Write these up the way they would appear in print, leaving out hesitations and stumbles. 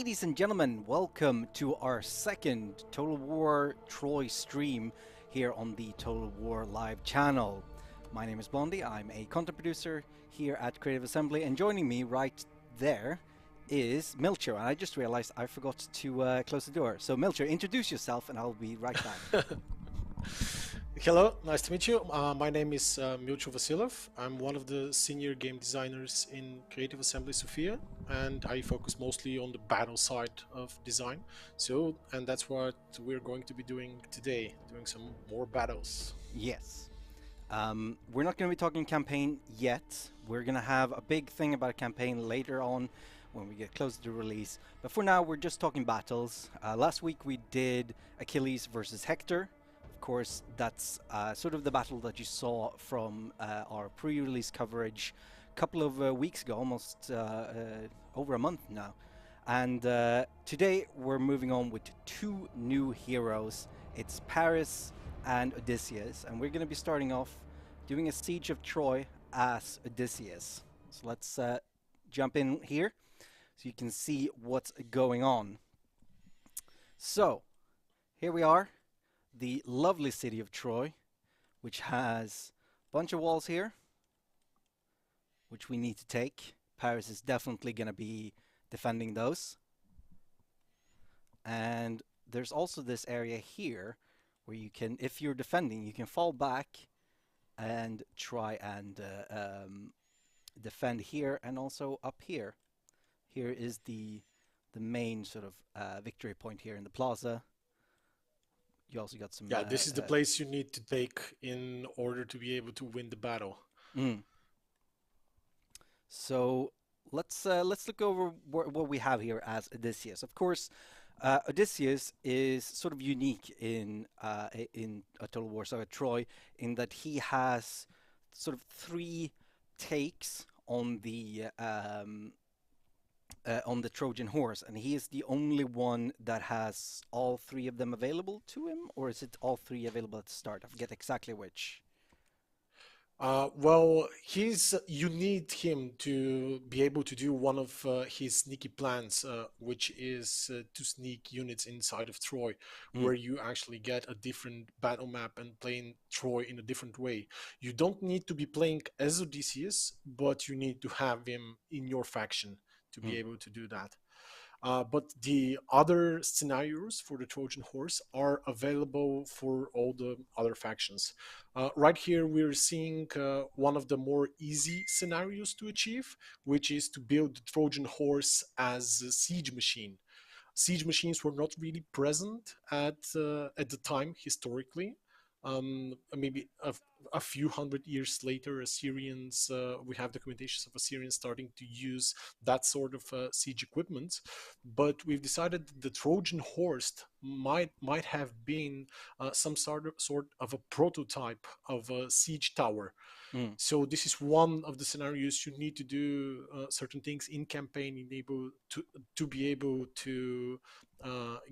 Ladies and gentlemen, welcome to our second Total War Troy stream here on the Total War Live channel. My name is Blondie, I'm a content producer here at Creative Assembly, and joining me right there is Milcher. And I just realized I forgot to close the door. So Milcher, introduce yourself and I'll be right back. Hello, nice to meet you. My name is Milcher Vasilov. I'm one of the senior game designers in Creative Assembly Sofia, and I focus mostly on the battle side of design. And that's what we're going to be doing today, doing some more battles. Yes. We're not going to be talking campaign yet. We're going to have a big thing about a campaign later on when we get closer to release. But for now, we're just talking battles. Last week we did Achilles versus Hector. Of course, that's sort of the battle that you saw from our pre-release coverage a couple of weeks ago, almost over a month now. And today we're moving on with two new heroes. It's Paris and Odysseus, and we're going to be starting off doing a siege of Troy as Odysseus. So let's jump in here so you can see what's going on. So here we are, the lovely city of Troy, which has a bunch of walls here, which we need to take. Paris is definitely going to be defending those. And there's also this area here where you can, if you're defending, you can fall back and try and defend here and also up here. Here is the main sort of victory point here in the plaza. You also got some... Yeah, this is the place you need to take in order to be able to win the battle. So let's look over what we have here as Odysseus. Of course, Odysseus is sort of unique in a Total War Saga Troy in that he has sort of three takes on the Trojan horse, and he is the only one that has all three of them available to him, or is it all three available at the start? I forget exactly which. Well, you need him to be able to do one of his sneaky plans, which is to sneak units inside of Troy, where you actually get a different battle map and playing Troy in a different way. You don't need to be playing as Odysseus, but you need to have him in your faction to be able to do that. But the other scenarios for the Trojan horse are available for all the other factions. Right here, we're seeing one of the more easy scenarios to achieve, which is to build the Trojan horse as a siege machine. Siege machines were not really present at the time historically. Maybe a few hundred years later, Assyrians, we have documentations of Assyrians starting to use that sort of siege equipment, but we've decided the Trojan horse might have been some sort of a prototype of a siege tower. So this is one of the scenarios you need to do certain things in campaign to be able to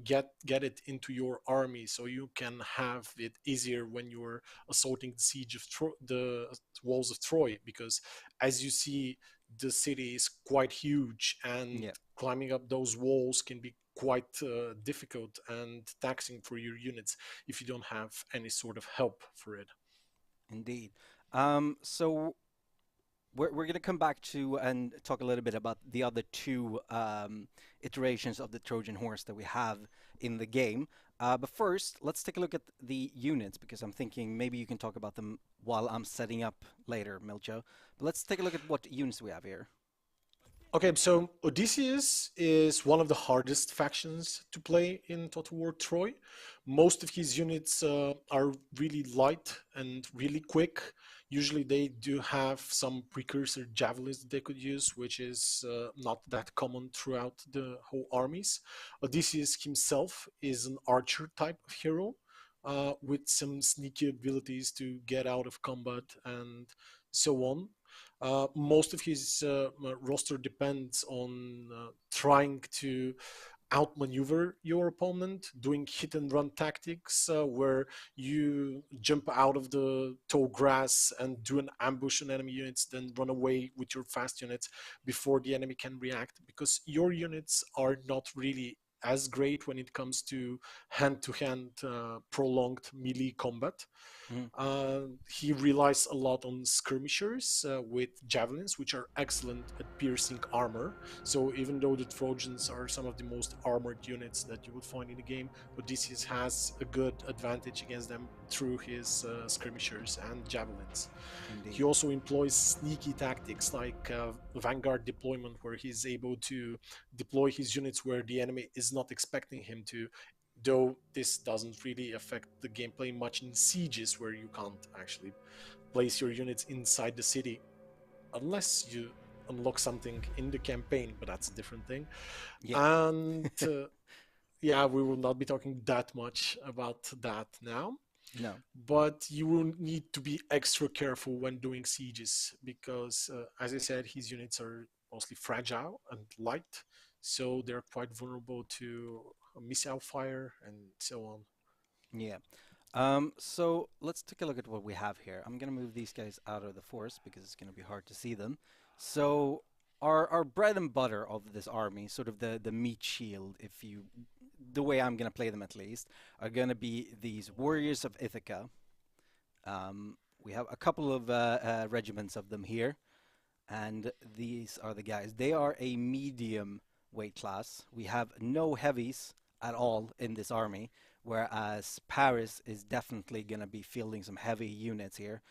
get it into your army, so you can have it easier when you're assaulting the siege of the walls of Troy, because as you see, the city is quite huge, and climbing up those walls can be quite difficult and taxing for your units if you don't have any sort of help for it. Indeed. So we're going to come back to and talk a little bit about the other two iterations of the Trojan horse that we have in the game. But first, let's take a look at the units, because I'm thinking maybe you can talk about them while I'm setting up later, Milcho. But let's take a look at what units we have here. Okay, so Odysseus is one of the hardest factions to play in Total War Troy. Most of his units are really light and really quick. Usually they do have some precursor javelins that they could use, which is not that common throughout the whole armies. Odysseus himself is an archer type of hero with some sneaky abilities to get out of combat and so on. Most of his roster depends on trying to outmaneuver your opponent, doing hit and run tactics where you jump out of the tall grass and do an ambush on enemy units, then run away with your fast units before the enemy can react, because your units are not really as great when it comes to hand-to-hand prolonged melee combat. Mm. He relies a lot on skirmishers with javelins, which are excellent at piercing armor. So even though the Trojans are some of the most armored units that you would find in the game, Odysseus has a good advantage against them through his skirmishers and javelins. He Indeed. also employs sneaky tactics like vanguard deployment, where he's able to deploy his units where the enemy is not expecting him to, though this doesn't really affect the gameplay much in sieges where you can't actually place your units inside the city unless you unlock something in the campaign, but that's a different thing. Yeah. And yeah, we will not be talking that much about that now, No. but you will need to be extra careful when doing sieges because, as I said, his units are mostly fragile and light, so they're quite vulnerable to missile fire and so on. Yeah. So let's take a look at what we have here. I'm gonna move these guys out of the forest because it's gonna be hard to see them. So our bread and butter of this army, sort of the meat shield, if you, the way I'm gonna play them at least, are gonna be these warriors of Ithaca. We have a couple of regiments of them here, and these are the guys. They are a medium weight class. We have no heavies at all in this army, whereas Paris is definitely going to be fielding some heavy units here.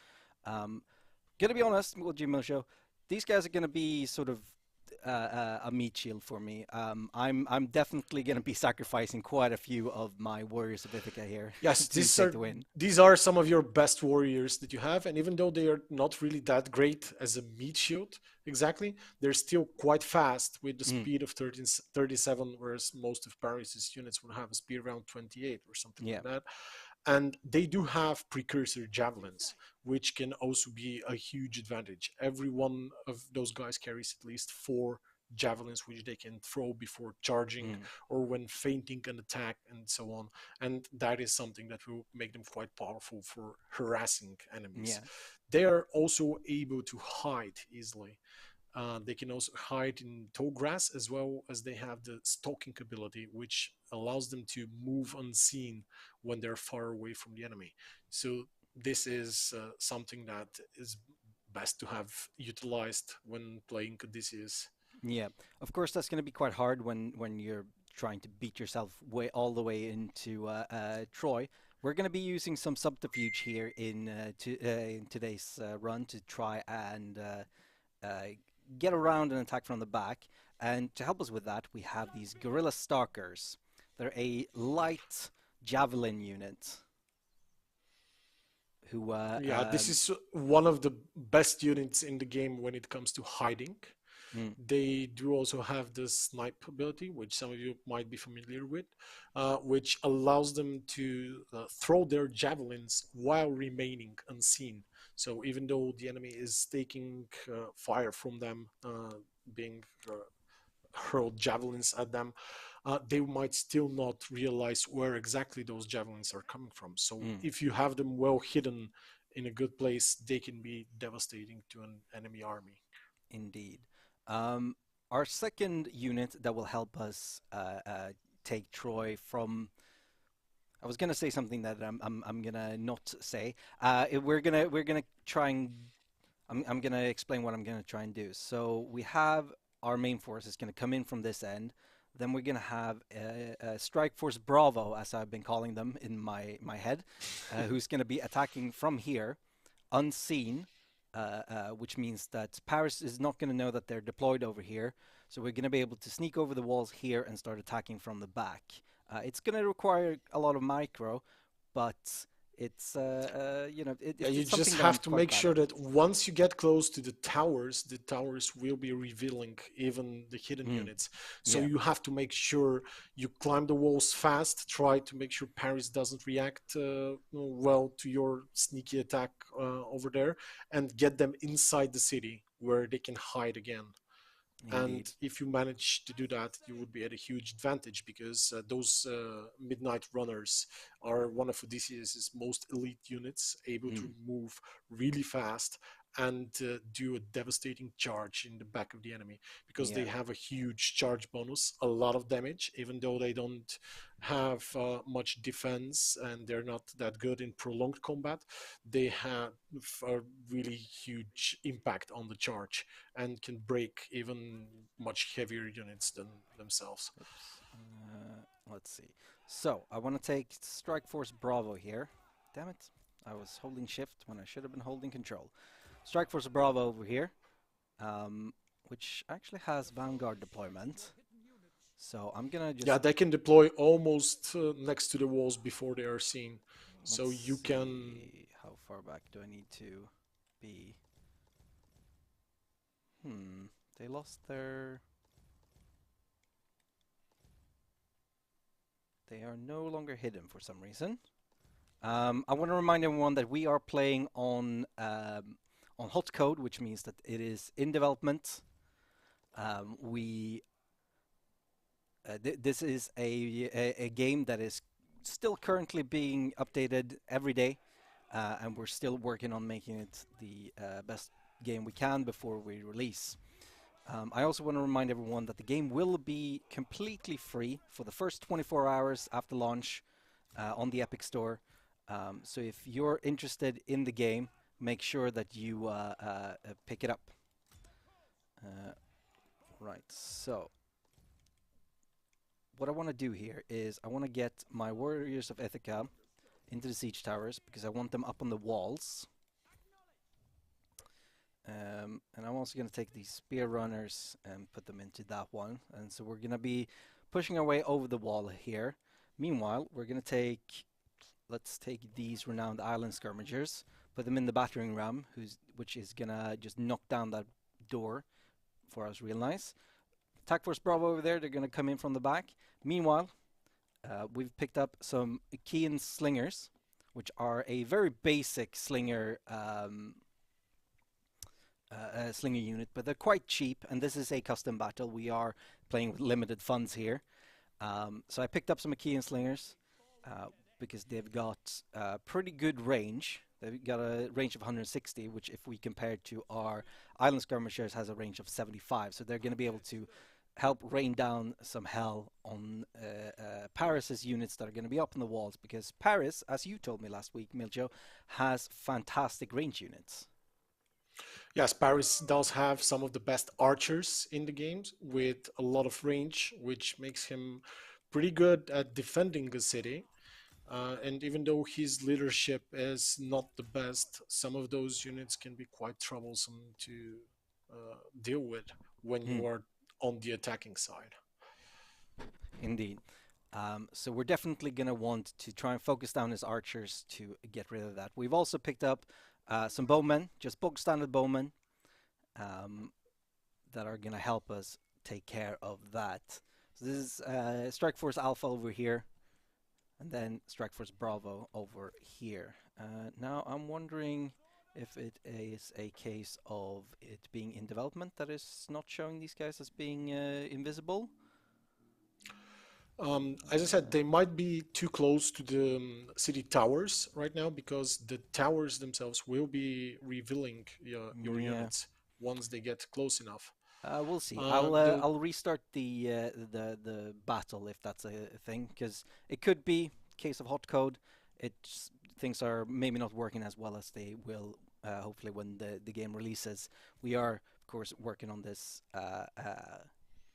Gonna be honest with you, Milsho, these guys are going to be sort of a meat shield for me. I'm definitely going to be sacrificing quite a few of my warriors of Ithaca here Yes, to take the win. these are some of your best warriors that you have, and even though they are not really that great as a meat shield, exactly, they're still quite fast with the Mm, speed of 13, 37, whereas most of Paris's units would have a speed around 28 or something yeah. like that. And they do have precursor javelins, which can also be a huge advantage. Every one of those guys carries at least four javelins, which they can throw before charging Mm, or when feinting an attack, and so on. And that is something that will make them quite powerful for harassing enemies. yeah. They are also able to hide easily. They can also hide in tall grass, as well as they have the stalking ability, which allows them to move unseen when they're far away from the enemy. So this is something that is best to have utilized when playing Odysseus. Yeah, of course that's going to be quite hard when you're trying to beat yourself way all the way into Troy. We're going to be using some subterfuge here in today's run to try and uh, get around and attack from the back. And to help us with that, we have these guerrilla stalkers. They're a light javelin unit who Yeah, this is one of the best units in the game when it comes to hiding. mm, They do also have the snipe ability, which some of you might be familiar with, which allows them to throw their javelins while remaining unseen. So even though the enemy is taking fire from them, being hurled javelins at them, they might still not realize where exactly those javelins are coming from. So mm, if you have them well hidden in a good place, they can be devastating to an enemy army. indeed. Um, our second unit that will help us take Troy from. I was gonna say something that I'm gonna not say. We're gonna try and I'm gonna explain what I'm gonna try and do. So we have our main force is gonna come in from this end. Then we're gonna have Strike Force Bravo, as I've been calling them in my head, who's gonna be attacking from here, unseen, which means that Paris is not gonna know that they're deployed over here. So we're gonna be able to sneak over the walls here and start attacking from the back. It's gonna require a lot of micro, but it's Yeah, you it's just something that I'm have to quite make bad sure at. that once you get close to the towers will be revealing even the hidden Mm, units. So yeah, you have to make sure you climb the walls fast, try to make sure Paris doesn't react well to your sneaky attack over there, and get them inside the city where they can hide again. Indeed. And if you manage to do that, you would be at a huge advantage because those midnight runners are one of Odysseus's most elite units, able to Mm. move really fast and do a devastating charge in the back of the enemy because they Yeah. have a huge charge bonus, a lot of damage, even though they don't have much defense and they're not that good in prolonged combat. They have a really huge impact on the charge and can break even much heavier units than themselves. Oops. Let's see. So I want to take Strike Force Bravo here. Damn it! I was holding Shift when I should have been holding Control. Strike Force Bravo over here, um, which actually has Vanguard deployment. So I'm gonna Yeah, just they can deploy almost next to the walls before they are seen. So let's you can. see how far back do I need to be. They lost their. They are no longer hidden for some reason. I want to remind everyone that we are playing on hot code, which means that it is in development. We this is a game that is still currently being updated every day, and we're still working on making it the best game we can before we release. I also want to remind everyone that the game will be completely free for the first 24 hours after launch on the Epic Store. So if you're interested in the game, make sure that you pick it up. Right, so what I want to do here is I want to get my Warriors of Ithaca into the siege towers because I want them up on the walls. And I'm also going to take these spear runners and put them into that one. And so we're going to be pushing our way over the wall here. Meanwhile, we're going to let's take these renowned island skirmishers, put them in the battering ram, which is going to just knock down that door for us real nice. Attack Force Bravo over there, they're going to come in from the back. Meanwhile, we've picked up some Achaean slingers, which are a very basic slinger slinger unit, but they're quite cheap, and this is a custom battle. We are playing with limited funds here. So I picked up some Achaean slingers because they've got pretty good range. They've got a range of 160, which if we compare to our island skirmishers has a range of 75. So they're going to be able to help rain down some hell on Paris's units that are going to be up on the walls, because Paris, as you told me last week, Miljo, has fantastic range units. Yes, Paris does have some of the best archers in the games with a lot of range, which makes him pretty good at defending the city. And even though his leadership is not the best, some of those units can be quite troublesome to deal with when Hmm. you are on the attacking side. Indeed. So we're definitely going to want to try and focus down his archers to get rid of that. We've also picked up some bowmen, just bog standard bowmen, that are going to help us take care of that. So this is Strike Force Alpha over here, and then Strike Force Bravo over here. Now I'm wondering if it is a case of it being in development that is not showing these guys as being invisible. As I said, they might be too close to the city towers right now because the towers themselves will be revealing your Yeah. units once they get close enough. We'll see. The I'll restart the battle if that's a thing, because it could be case of hot code. Things are maybe not working as well as they will. Hopefully, when the game releases, we are of course working on this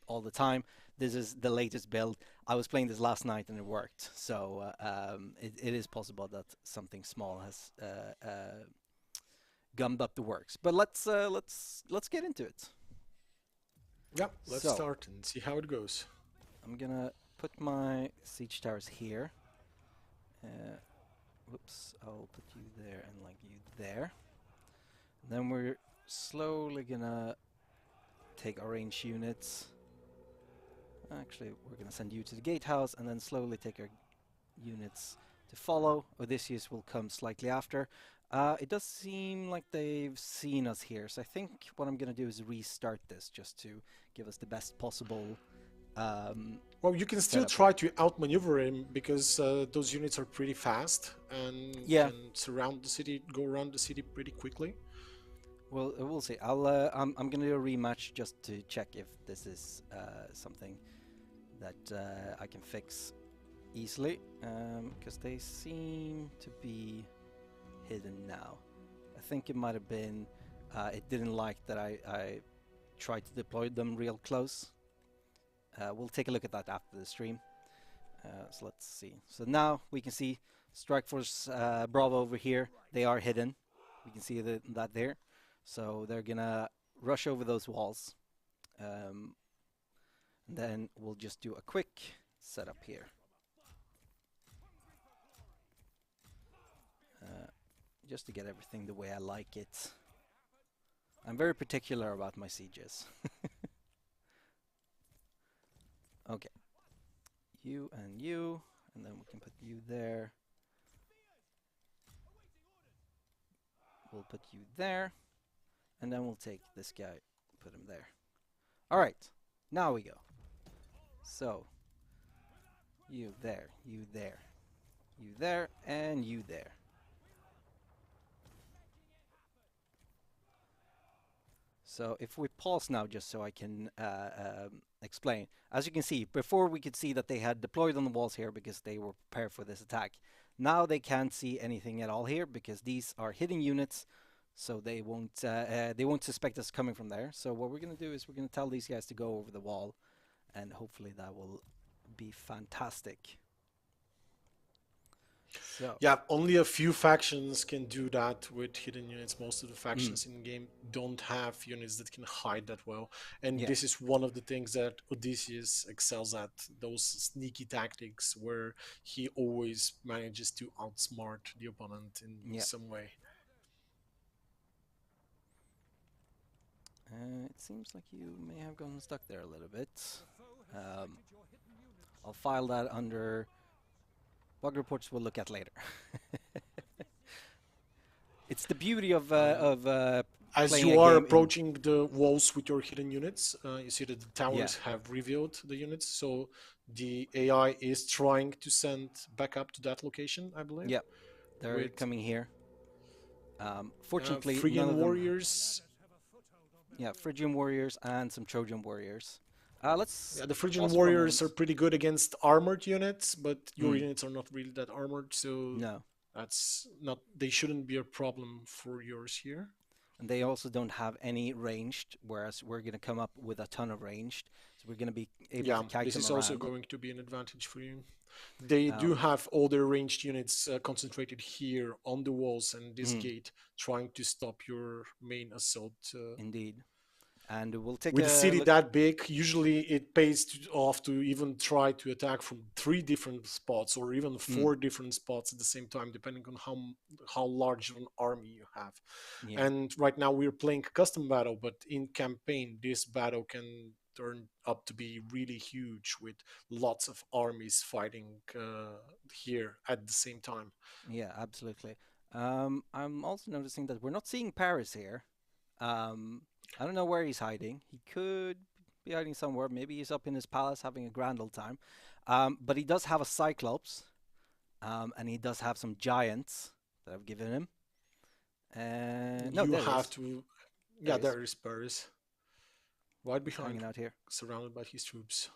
all the time. This is the latest build. I was playing this last night and it worked. So it is possible that something small has gummed up the works. But let's get into it. Yeah, let's So start and see how it goes. I'm gonna put my siege towers here. Uh, Whoops, I'll put you there and like you there. And then we're slowly gonna take our range units. Actually, we're gonna send you to the gatehouse and then slowly take our units to follow. Odysseus will come slightly after. It does seem like they've seen us here, so I think what I'm gonna do is restart this just to give us the best possible um, Well, you can still setup here. try to outmaneuver him because those units are pretty fast and Yeah, can surround the city, go around the city pretty quickly. well, we'll see. I'm gonna do a rematch just to check if this is something that I can fix easily, because they seem to be hidden now. I think it might have been it didn't like that I tried to deploy them real close. We'll take a look at that after the stream. So let's see. So now we can see Strike Force Bravo over here. They are hidden. We can see that there. So they're gonna rush over those walls. Um, and then we'll just do a quick setup here. Just to get everything the way I like it. I'm very particular about my sieges. Okay. You, and then we can put you there. We'll put you there, and then we'll take this guy, put him there. All right, now we go. So, you there, you there, you there, and you there. So if we pause now, just so I can explain. As you can see, before we could see that they had deployed on the walls here because they were prepared for this attack. Now they can't see anything at all here because these are hidden units, so they won't suspect us coming from there. So what we're going to do is we're going to tell these guys to go over the wall, and hopefully that will be fantastic. So Yeah, only a few factions can do that with hidden units. Most of the factions in the game don't have units that can hide that well. And yeah, this is one of the things that Odysseus excels at, those sneaky tactics where he always manages to outsmart the opponent in yeah. some way. It seems like you may have gotten stuck there a little bit. I'll file that under bug reports we'll look at later. It's the beauty of As playing a you are game in... approaching the walls with your hidden units, you see that the towers Yeah. have revealed the units. So the AI is trying to send back up to that location, I believe. Yeah, they're With coming here. Fortunately, none Phrygian of them... warriors. Yeah, Phrygian warriors and some Trojan warriors. Let's Yeah, the Phrygian pause for a warriors are moment. pretty good against armored units, but your Mm, units are not really that armored, so no. that's not. They shouldn't be a problem for yours here. And they also don't have any ranged, whereas we're going to come up with a ton of ranged. So we're going to be able Yeah, to kite this them is also around. going to be an advantage for you. They do Um, have all their ranged units concentrated here on the walls and this mm, gate, trying to stop your main assault. Indeed. And we'll take With a a city look. that big, usually it pays off to even try to attack from 3 different spots or even Mm, 4 different spots at the same time, depending on how large of an army you have. yeah. And right now we're playing custom battle, but in campaign, this battle can turn up to be really huge with lots of armies fighting here at the same time. Yeah, absolutely. I'm also noticing that we're not seeing Paris here. I don't know where he's hiding. He could be hiding somewhere. Maybe he's up in his palace having a grand old time. But he does have a Cyclops, and he does have some giants that I've given him. No, You there he have is. to, There yeah, he is. there is Paris, right He's behind, hanging out here. surrounded by his troops.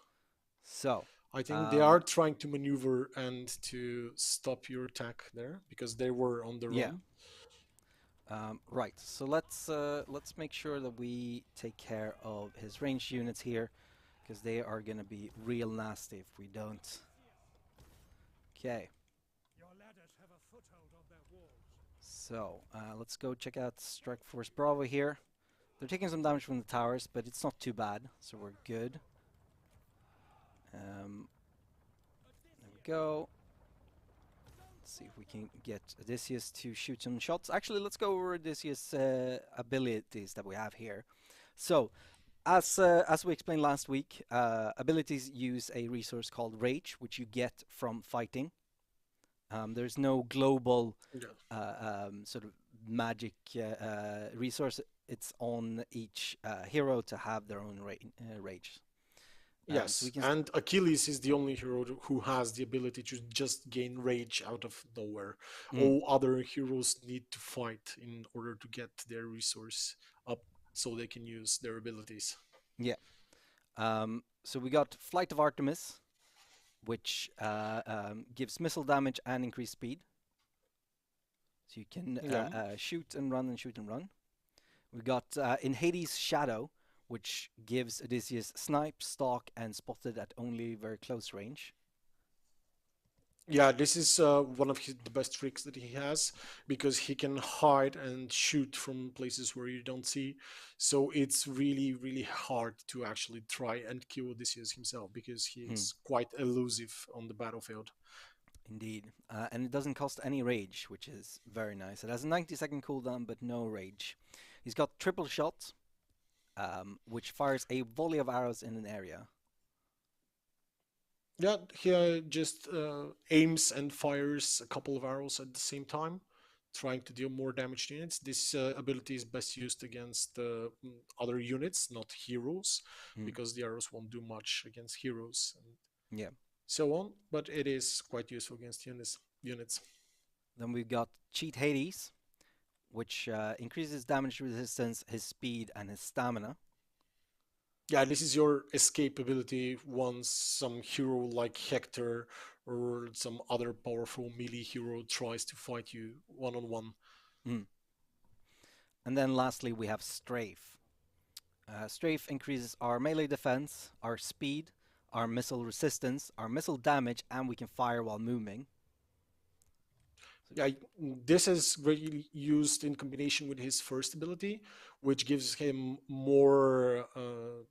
So, I think they um, are trying to maneuver and to stop your attack there because they were on the yeah. run. Right. So let's make sure that we take care of his ranged units here, because they are gonna be real nasty if we don't. Okay. So let's go check out Strike Force Bravo here. They're taking some damage from the towers, but it's not too bad, so we're good. There we go. Let's see if we can get Odysseus to shoot some shots. Actually, let's go over Odysseus' abilities that we have here. So, as we explained last week, abilities use a resource called Rage, which you get from fighting. There's no global Yeah. sort of magic resource. It's on each hero to have their own rage. So we Yes, can. and Achilles is the only hero who has the ability to just gain rage out of nowhere. Mm, All other heroes need to fight in order to get their resource up so they can use their abilities. yeah. So we got Flight of Artemis, which gives missile damage and increased speed. So you can Yeah. shoot and run and shoot and run. We got in Hades Shadow, which gives Odysseus snipe, stalk, and spotted at only very close range. Yeah, this is one of the best tricks that he has because he can hide and shoot from places where you don't see. So it's really, really hard to actually try and kill Odysseus himself because he Hmm, is quite elusive on the battlefield. indeed. And it doesn't cost any rage, which is very nice. It has a 90-second cooldown, but no rage. He's got triple shot, which fires a volley of arrows in an area. Yeah, he just aims and fires a couple of arrows at the same time, trying to deal more damage to units. This ability is best used against other units, not heroes, Hmm, because the arrows won't do much against heroes and yeah. so on. But it is quite useful against units. Then we've got Cheat Hades, which increases damage resistance, his speed, and his stamina. Yeah, this is your escape ability once some hero like Hector or some other powerful melee hero tries to fight you one on one. Mm. And then lastly, we have Strafe. Strafe increases our melee defense, our speed, our missile resistance, our missile damage, and we can fire while moving. So, Yeah, this is really used in combination with his first ability, which gives him more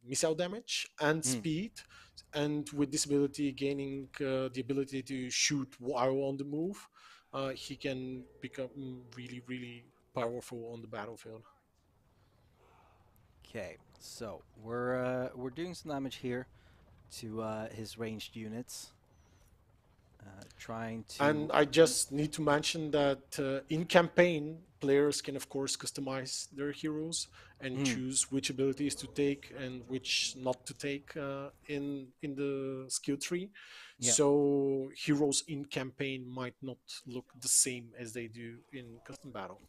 missile damage and mm, speed. And with this ability, gaining the ability to shoot while on the move, he can become really, really powerful on the battlefield. okay, so we're doing some damage here to his ranged units, trying And to. I just need to mention that in campaign, players can of course customize their heroes and Mm, choose which abilities to take and which not to take in the skill tree. yeah, So heroes in campaign might not look the same as they do in custom battle.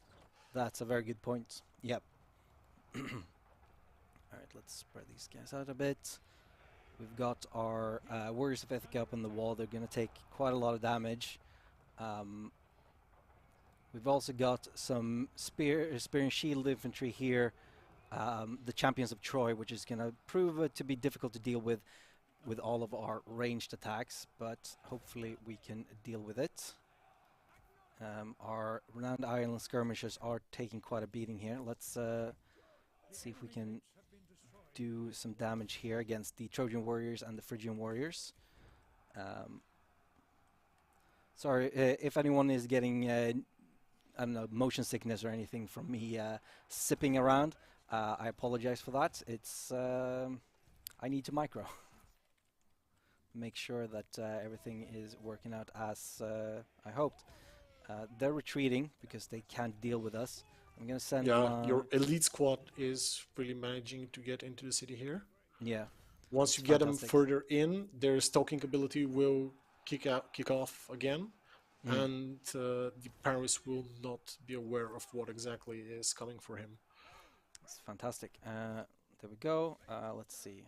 that's a very good point. Yep. All right, let's spread these guys out a bit. We've got our Warriors of Ithaca up on the wall. They're going to take quite a lot of damage. Um, we've also got some spear and shield infantry here. The Champions of Troy, which is going to prove to be difficult to deal with all of our ranged attacks, but hopefully we can deal with it. Our Renowned Island skirmishers are taking quite a beating here. Let's see if we can do some damage here against the Trojan warriors and the Phrygian warriors. Um, sorry if anyone is getting I don't know, motion sickness or anything from me sipping around. I apologize for that. It's I need to micro. Make sure that everything is working out as I hoped. They're retreating because they can't deal with us. I'm gonna send Yeah, my your elite squad is really managing to get into the city here. yeah. Once It's you get them fantastic. further in, their stalking ability will kick off again, Mm, and the Paris will not be aware of what exactly is coming for him. it's fantastic. There we go. Let's see.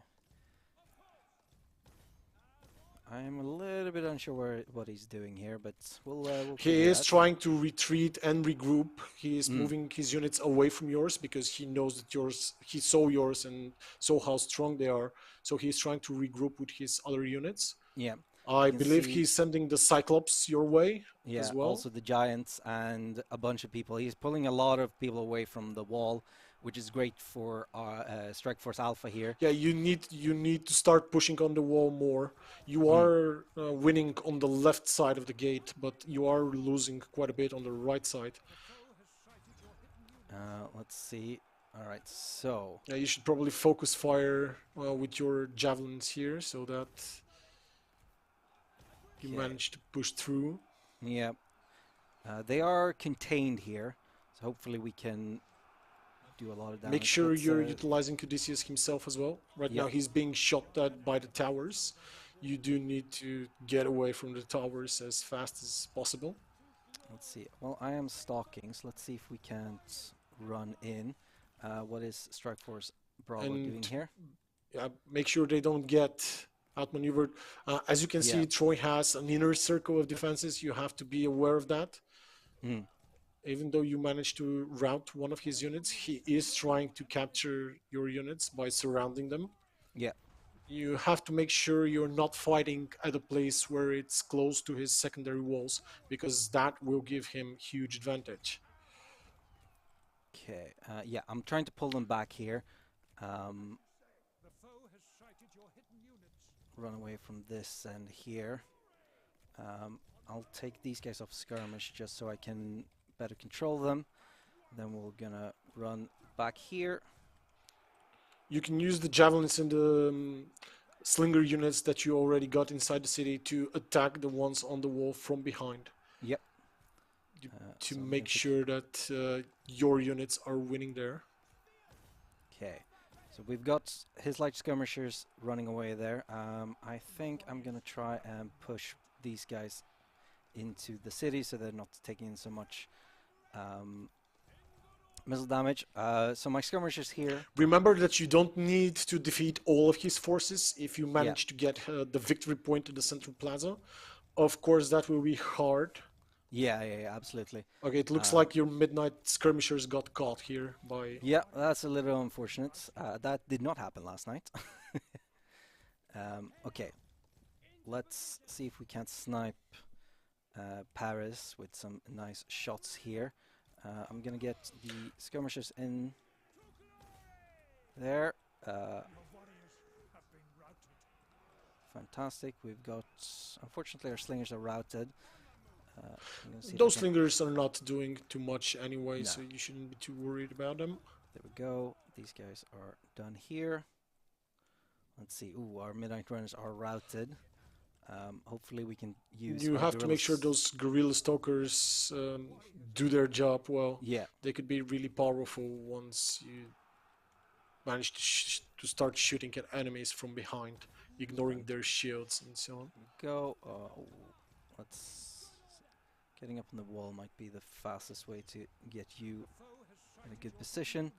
I'm a little bit unsure what he's doing here, but we'll He figure it is out. trying to retreat and regroup. He is Mm, moving his units away from yours because he knows that yours, he saw yours and saw how strong they are. So he's trying to regroup with his other units. yeah, I you can believe see. he's sending the Cyclops your way Yeah, as well. also the giants and a bunch of people. He's pulling a lot of people away from the wall, which is great for our Strike Force Alpha here. Yeah, you need to start pushing on the wall more. You Mm. are winning on the left side of the gate, but you are losing quite a bit on the right side. Let's see. All right, so Yeah, you should probably focus fire with your javelins here so that you okay, manage to push through. yeah, they are contained here, So hopefully we can do a lot of damage. Make sure you're utilizing Odysseus himself as well. Right now he's being shot at by the towers. You do need to get away from the towers as fast as possible. Let's see. Well, I am stalking, so let's see if we can't run in. What is Strike Force Bravo doing here? Make sure they don't get outmaneuvered. As you can see, Troy has an inner circle of defenses. You have to be aware of that. Even though you managed to rout one of his units, he is trying to capture your units by surrounding them. Yeah. You have to make sure you're not fighting at a place where it's close to his secondary walls, because that will give him huge advantage. Okay, yeah, I'm trying to pull them back here. Run away from this and here. I'll take these guys off skirmish just so I can better control them. Then we're gonna run back here. You can use the javelins and the slinger units that you already got inside the city to attack the ones on the wall from behind. Yep. To so make sure that your units are winning there. Okay. So we've got his light skirmishers running away there. I think I'm gonna try and push these guys into the city so they're not taking in so much missile damage. So my skirmishers here. Remember that you don't need to defeat all of his forces if you manage to get the victory point in the central plaza. Of course, that will be hard. Yeah, absolutely. Okay, it looks like your midnight skirmishers got caught here by... Yeah, that's a little unfortunate. That did not happen last night. Okay, let's see if we can snipe Paris with some nice shots here. I'm gonna get the skirmishers in there. Fantastic. We've got... Unfortunately, our slingers are routed. Those slingers are not doing too much anyway, so you shouldn't be too worried about them. There we go. These guys are done here. Let's see. Ooh, our midnight runners are routed. Hopefully we can use... You have to make sure those guerrilla stalkers do their job well. Yeah. They could be really powerful once you manage to start shooting at enemies from behind, ignoring their shields and so on. Go. Let's... Getting up on the wall might be the fastest way to get you in a good position.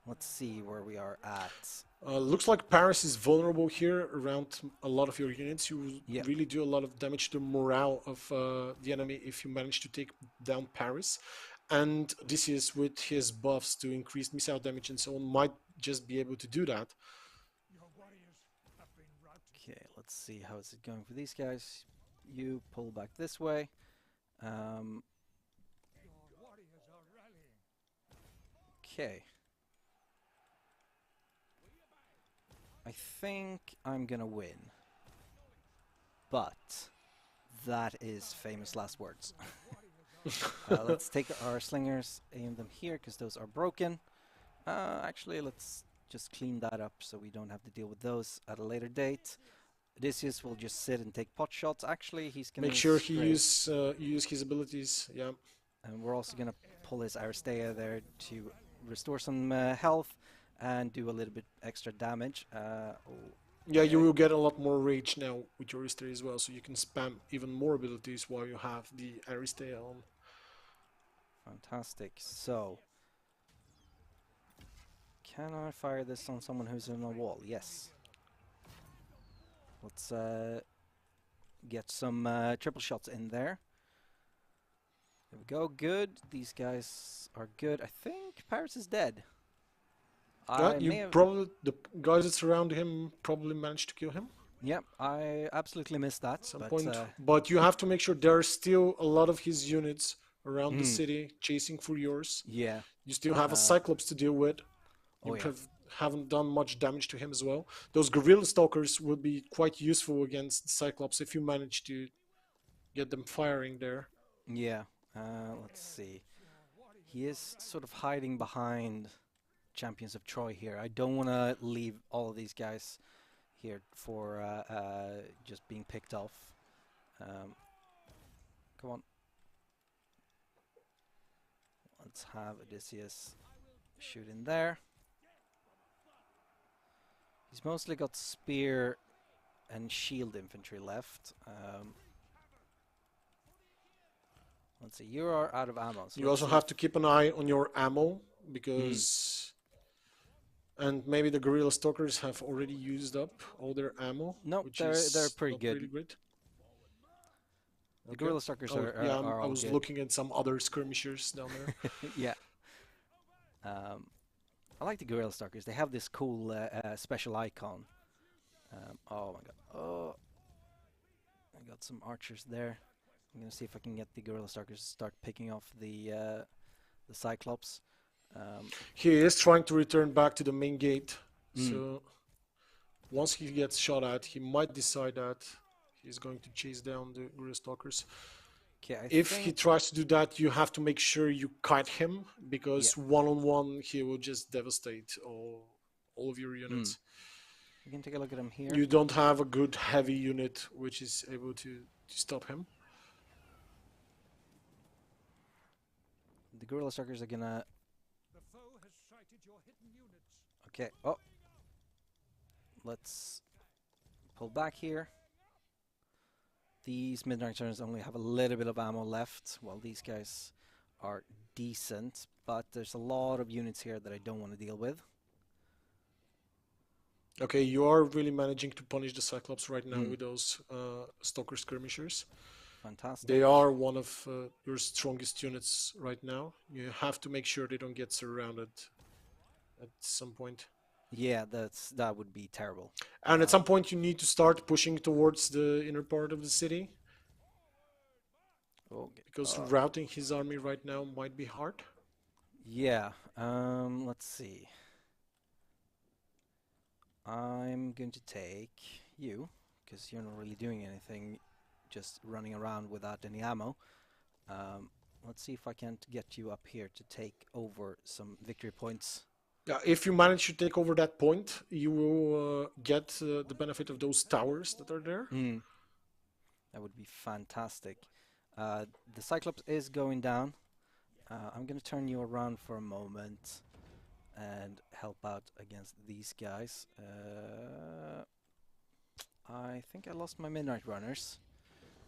Let's see where we are at. Looks like Paris is vulnerable here around a lot of your units. You really do a lot of damage to the morale of the enemy if you manage to take down Paris. And Odysseus, with his buffs to increase missile damage and so on, might just be able to do that. Okay, let's see how is it going for these guys. You pull back this way. Okay. I think I'm gonna win. But that is famous last words. Let's take our slingers, aim them here because those are broken. Actually, let's just clean that up so we don't have to deal with those at a later date. Odysseus will just sit and take pot shots. Actually, he's gonna make sure he use his abilities. Yeah. And we're also gonna pull his Aristea there to restore some health and do a little bit extra damage. Yeah, you will get a lot more rage now with your Aristea as well, so you can spam even more abilities while you have the Aristea on. Fantastic. So, can I fire this on someone who's in a wall? Yes. Let's get some triple shots in there. There we go. Good. These guys are good. I think Paris is dead. Yeah, the guys that surround him probably managed to kill him. Yep, I absolutely missed that. At some point. But you have to make sure there are still a lot of his units around the city chasing for yours. Yeah. You still have a Cyclops to deal with. You haven't done much damage to him as well. Those guerrilla stalkers will be quite useful against the Cyclops if you manage to get them firing there. Yeah, let's see. He is sort of hiding behind Champions of Troy here. I don't want to leave all of these guys here for just being picked off. Come on. Let's have Odysseus shoot in there. He's mostly got spear and shield infantry left. Let's see, you are out of ammo. So You also have to keep an eye on your ammo because... And maybe the guerrilla stalkers have already used up all their ammo, Nope, which they're is pretty not good. really great. The guerrilla stalkers Oh, are yeah, are I all was good. looking at some other skirmishers down there. Yeah. I like the guerrilla stalkers. They have this cool special icon. Oh my god. Oh, I got some archers there. I'm gonna see if I can get the guerrilla stalkers to start picking off the Cyclops. He is trying to return back to the main gate. So once he gets shot at, he might decide that he's going to chase down the guerrilla stalkers. Okay, If he tries to do that, you have to make sure you kite him, because one-on-one he will just devastate all of your units. We can take a look at him here. You don't have a good heavy unit which is able to stop him. The guerrilla stalkers are gonna... The foe has sighted your hidden units. Okay, oh. Let's pull back here. These midnight runners only have a little bit of ammo left, while these guys are decent, but there's a lot of units here that I don't want to deal with. Okay, you are really managing to punish the Cyclops right now with those stalker skirmishers. Fantastic. They are one of your strongest units right now. You have to make sure they don't get surrounded at some point. Yeah, that would be terrible. And at some point you need to start pushing towards the inner part of the city. Okay. Because routing his army right now might be hard. Yeah, let's see. I'm going to take you, because you're not really doing anything, just running around without any ammo. Let's see if I can't get you up here to take over some victory points. Yeah, if you manage to take over that point, you will get the benefit of those towers that are there. That would be fantastic. The Cyclops is going down. I'm going to turn you around for a moment and help out against these guys. I think I lost my midnight runners,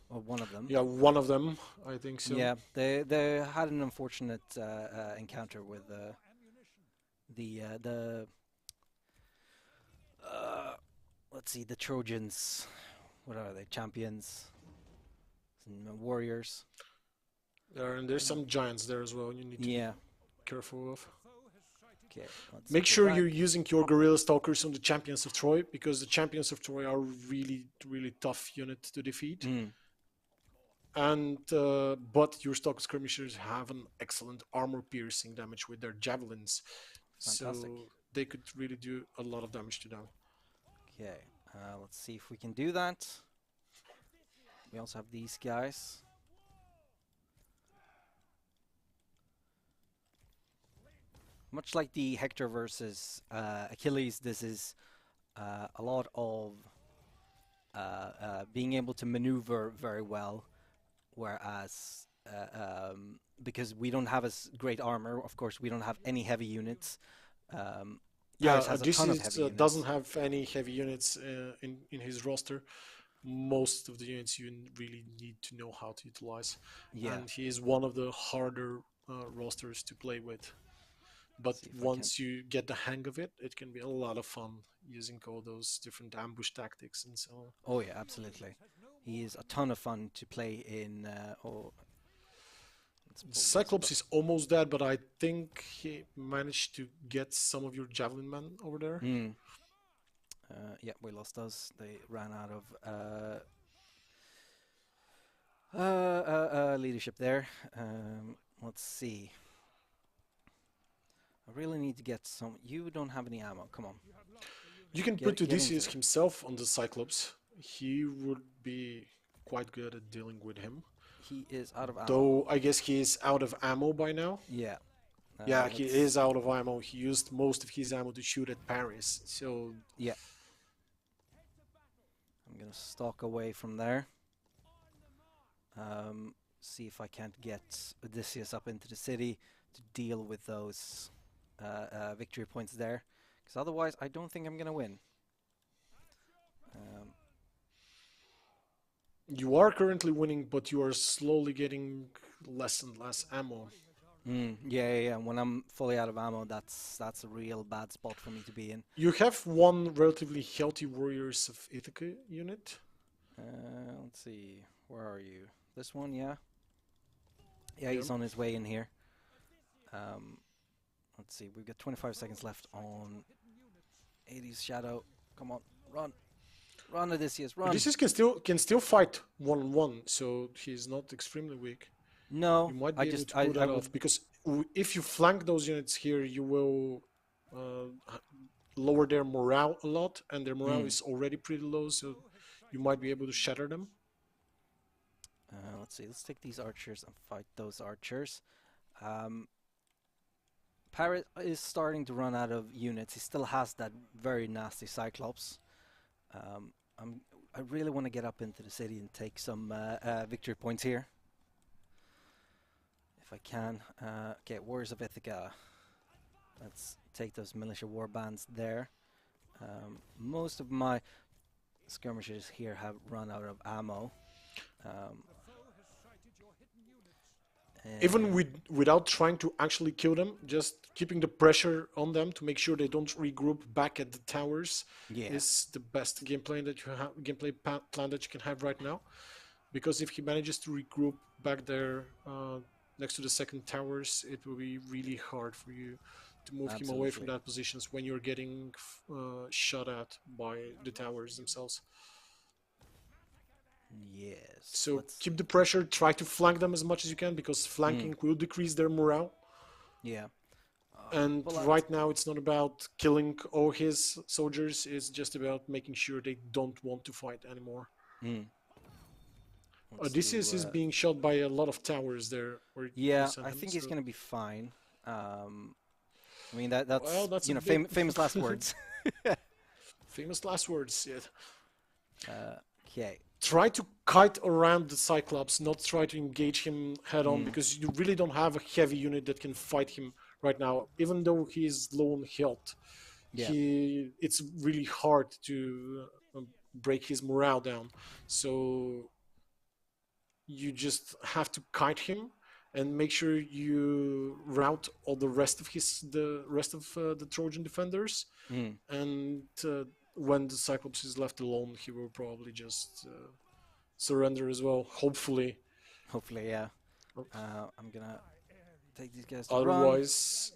or one of them. Yeah, one of them, I think so. Yeah, they had an unfortunate encounter with let's see, the Trojans. What are they? Champions, some warriors. And there's some giants there as well. You need to be careful of. Okay, make sure you're using your guerrilla stalkers on the champions of Troy, because the champions of Troy are really, really tough unit to defeat. And but your stalker skirmishers have an excellent armor piercing damage with their javelins. Fantastic. So they could really do a lot of damage to them. Okay, let's see if we can do that. We also have these guys. Much like the Hector versus Achilles, this is a lot of being able to maneuver very well, whereas because we don't have as great armor, of course, we don't have any heavy units. Yeah, Odysseus doesn't have any heavy units in his roster. Most of the units you really need to know how to utilize. Yeah. And he is one of the harder rosters to play with. But once you get the hang of it, it can be a lot of fun using all those different ambush tactics and so on. Oh yeah, absolutely. He is a ton of fun to play in. Cyclops is almost dead, but I think he managed to get some of your javelin men over there. Yeah, we lost those. They ran out of leadership there. Let's see. I really need to get some... You don't have any ammo, come on. You can put Odysseus himself on the Cyclops. He would be quite good at dealing with him. He is out of ammo. Though I guess he is out of ammo by now. Yeah. Yeah, he is out of ammo. He used most of his ammo to shoot at Paris, so... Yeah. I'm gonna stalk away from there. See if I can't get Odysseus up into the city to deal with those victory points there, because otherwise I don't think I'm gonna win. You are currently winning, but you are slowly getting less and less ammo. Yeah. When I'm fully out of ammo, that's a real bad spot for me to be in. You have one relatively healthy Warriors of Ithaca unit. Let's see, where are you? This one, yeah. Yeah, Yeah. he's on his way in here. Let's see, we've got 25 seconds left on 80's Shadow. Come on, run. Run, Odysseus, run. Odysseus can still fight 1-on-1, so he's not extremely weak. No, You might I be able just, to pull that would, off, because if you flank those units here, you will lower their morale a lot, and their morale is already pretty low, so you might be able to shatter them. let's see, let's take these archers and fight those archers. Parrot is starting to run out of units. He still has that very nasty Cyclops. I really want to get up into the city and take some victory points here. If I can. Okay, Warriors of Ithaca. Let's take those militia war bands there. Most of my skirmishers here have run out of ammo. Even without trying to actually kill them, just keeping the pressure on them to make sure they don't regroup back at the towers is the best gameplay that you have, plan that you can have right now. Because if he manages to regroup back there next to the second towers, it will be really hard for you to move him away from that positions when you're getting shot at by the towers themselves. Yes. So keep the pressure, try to flank them as much as you can, because flanking will decrease their morale. Yeah. And right now it's not about killing all his soldiers, it's just about making sure they don't want to fight anymore. Odysseus is being shot by a lot of towers there. Yeah, I think he's going to be fine. I mean, that's you know, famous last words. Famous last words, yeah. Okay. Try to kite around the Cyclops, not try to engage him head on, because you really don't have a heavy unit that can fight him right now. Even though he is low on health, it's really hard to break his morale down. So you just have to kite him and make sure you rout all the rest of the Trojan defenders. And when the Cyclops is left alone, he will probably just surrender as well. Hopefully. Hopefully, yeah. I'm gonna take these guys to Otherwise...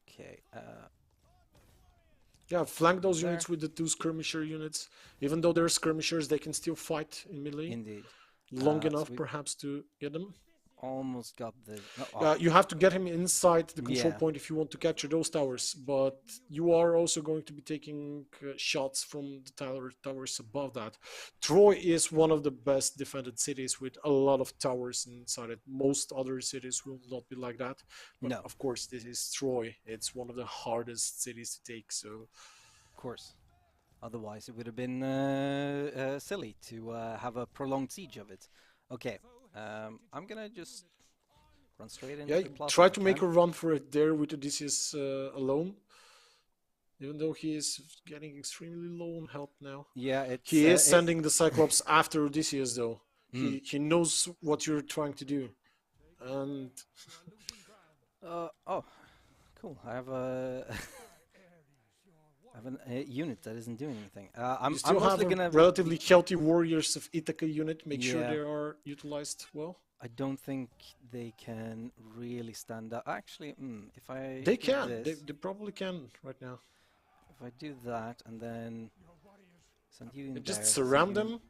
run. Okay. Yeah, flank those units with the 2 skirmisher units. Even though they're skirmishers, they can still fight in melee. Indeed. Long enough, perhaps, to get them. Almost got the... you have to get him inside the control point if you want to capture those towers, but you are also going to be taking shots from the towers above that. Troy is one of the best defended cities with a lot of towers inside it. Most other cities will not be like that. But no. Of course, this is Troy. It's one of the hardest cities to take, so... Of course. Otherwise, it would have been silly to have a prolonged siege of it. Okay. I'm gonna just run straight into the plaza. Try to make a run for it there with Odysseus alone. Even though he is getting extremely low on health now. Yeah, he is sending the Cyclops after Odysseus though. He knows what you're trying to do. And oh, cool. I have a unit that isn't doing anything. I'm mostly gonna relatively healthy Warriors of Ithaca unit. Make sure they are utilized well. I don't think they can really stand up. Actually, if I they can. They probably can right now. If I do that and then send you in just there, surround them,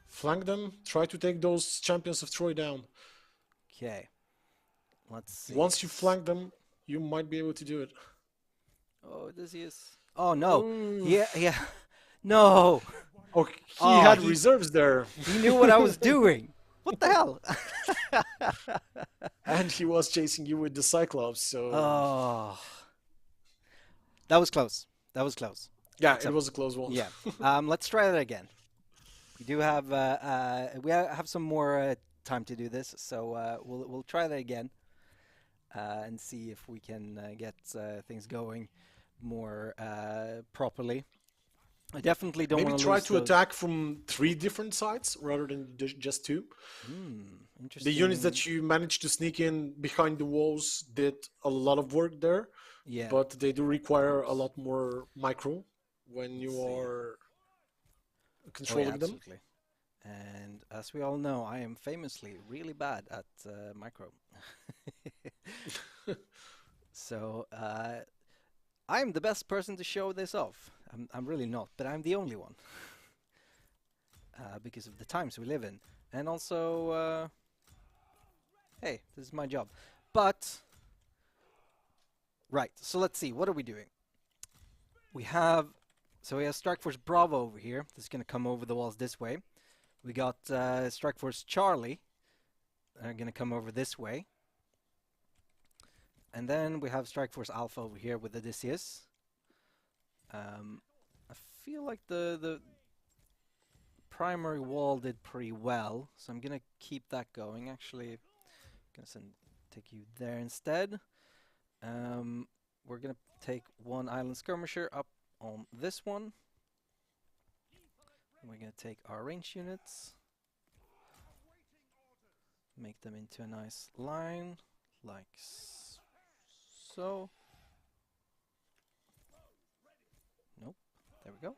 flank them, try to take those champions of Troy down. Okay. Let's see. Once you flank them, you might be able to do it. Oh, Odysseus. Oh no! Yeah. No. Oh, he had reserves there. He knew what I was doing. What the hell? And he was chasing you with the Cyclops. So. Oh. That was close. Yeah, it was a close one. Yeah. Let's try that again. We do have we have some more time to do this, so we'll try that again and see if we can get things going more properly. I definitely don't Maybe want to try lose to those. attack from three different sides rather than just two. The units Interesting. that you managed to sneak in behind the walls did a lot of work there, Yeah, but they do of require a course. lot more micro when Let's you see. are Oh yeah, controlling them. absolutely. And as we all know, I am famously really bad at micro. So I'm the best person to show this off. I'm really not, but I'm the only one because of the times we live in. And also, hey, this is my job. But, right, so let's see, what are we doing? We have, so we have Strike Force Bravo over here. This is going to come over the walls this way. We got Strike Force Charlie. They're going to come over this way. And then we have Strike Force Alpha over here with Odysseus. I feel like the primary wall did pretty well, so I'm gonna keep that going. Actually, I'm gonna take you there instead. We're gonna take one island skirmisher up on this one. And we're gonna take our range units, make them into a nice line, like so. Nope. There we go.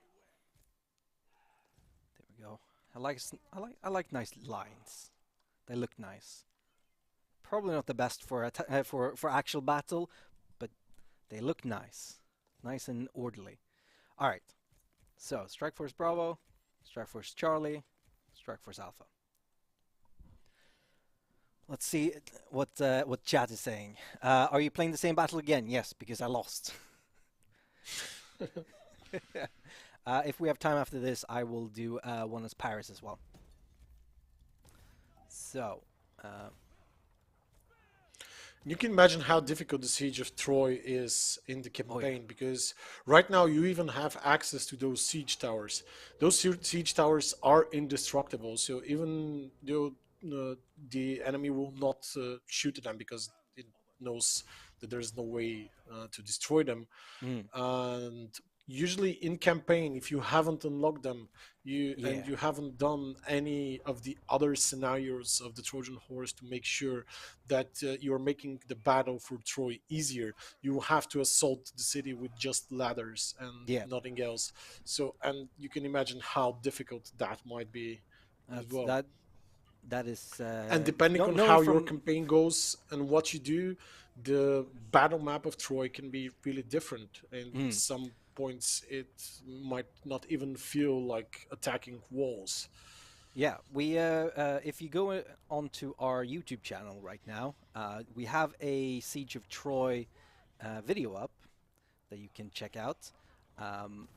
There we go. I like nice lines. They look nice. Probably not the best for for actual battle, but they look nice, nice and orderly. All right. So Strike Force Bravo, Strike Force Charlie, Strike Force Alpha. Let's see what chat is saying. Are you playing the same battle again? Yes, because I lost. If we have time after this, I will do one as Paris as well. So, You can imagine how difficult the siege of Troy is in the oh yeah, campaign because right now you even have access to those siege towers. Those siege towers are indestructible, so even though the enemy will not shoot at them because it knows that there's no way to destroy them, mm, and usually in campaign if you haven't unlocked them yeah, you haven't done any of the other scenarios of the Trojan horse to make sure that you're making the battle for Troy easier, you have to assault the city with just ladders and yeah. nothing else. So and you can imagine how difficult that might be as That's well. that. That is And depending on knowing how your from. campaign goes and what you do, the battle map of Troy can be really different. And Mm, some points, it might not even feel like attacking walls. yeah, we if you go onto our YouTube channel right now, we have a Siege of Troy video up that you can check out. Um,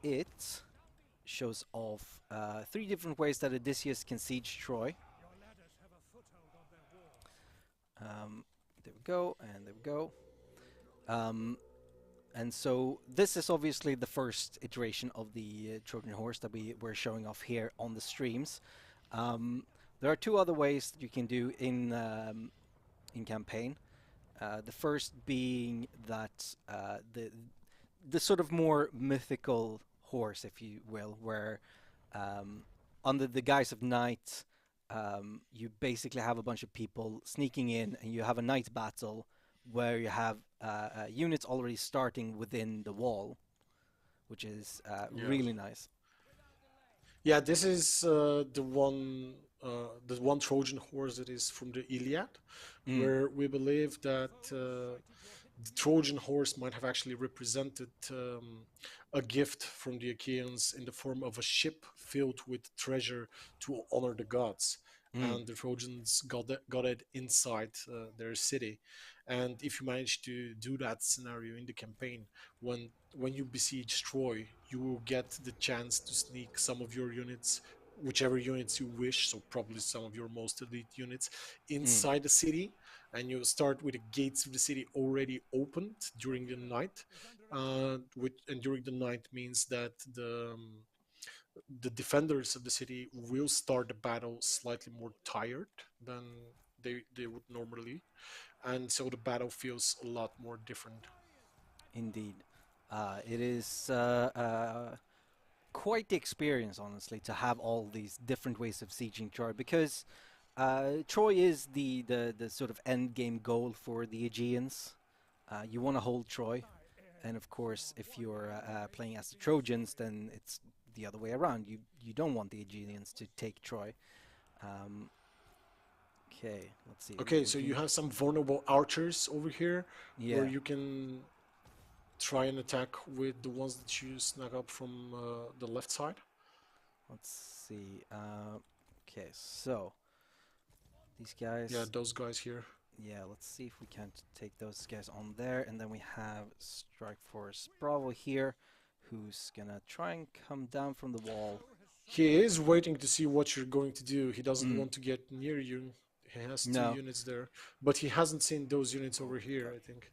it shows off three different ways that Odysseus can siege Troy. Your ladders have a foothold on their walls. There we go, and there we go. Um, and so this is obviously the first iteration of the Trojan horse that we're showing off here on the streams. There are two other ways that you can do in campaign. The first being that the sort of more mythical horse, if you will, where um, under the guise of night, you basically have a bunch of people sneaking in, and you have a night battle where you have units already starting within the wall, which is Yeah. really nice. Yeah, this is the one Trojan horse that is from the Iliad, Mm, where we believe that the Trojan horse might have actually represented a gift from the Achaeans in the form of a ship filled with treasure to honor the gods. mm, And the Trojans got it inside their city. And if you manage to do that scenario in the campaign, when you besiege Troy, you will get the chance to sneak some of your units, whichever units you wish, so probably some of your most elite units, mm, inside the city, and you start with the gates of the city already opened during the night. And during the night means that the defenders of the city will start the battle slightly more tired than they would normally, and so the battle feels a lot more different. Indeed. It is quite the experience, honestly, to have all these different ways of sieging Troy, because Troy is the sort of end game goal for the Aegeans. You want to hold Troy, and of course, if you're playing as the Trojans, then it's the other way around. You don't want the Aegeans to take Troy. Um, okay, let's see. Okay, We so can, you have some vulnerable archers over here where yeah. you can try and attack with the ones that you snag up from the left side. Let's see. Okay, so these Yeah, guys. those guys here. Yeah, let's see if we can't take those guys on there. And then we have Strike Force Bravo here, who's gonna try and come down from the wall. He is waiting to see what you're going to do. He doesn't Mm. want to get near you. He has two No. units there, but he hasn't seen those units over here, God. I think.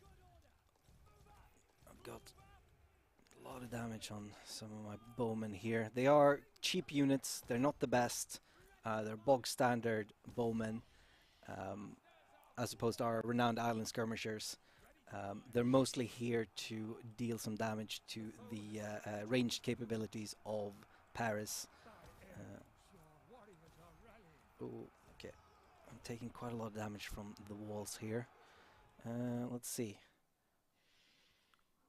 I've got a lot of damage on some of my bowmen here. They are cheap units. They're not the best. They're bog standard bowmen, as opposed to our renowned island skirmishers. They're mostly here to deal some damage to the ranged capabilities of Paris. Oh, okay. I'm taking quite a lot of damage from the walls here. Let's see.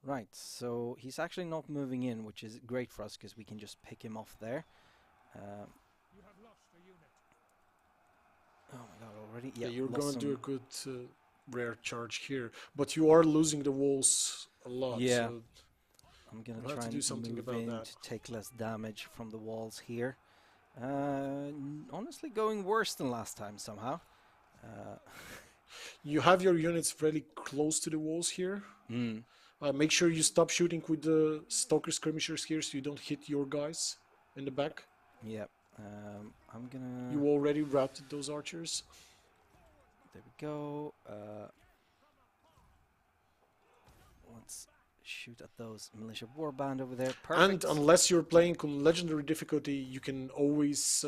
Right, so he's actually not moving in, which is great for us because we can just pick him off there. You have lost a unit. Oh my god, already? Yeah, Yeah, you're lost going to do a some. good rare charge here, but you are losing the walls a lot. Yeah. So I'm gonna we'll have try to do and something move about in that. to take less damage from the walls here. Honestly, going worse than last time somehow. You have your units fairly close to the walls here. Mm, Make sure you stop shooting with the stalker skirmishers here so you don't hit your guys in the back. yep. I'm gonna. You already routed those archers. There we go. Let's shoot at those militia warband over there. Perfect. And unless you're playing on legendary difficulty, you can always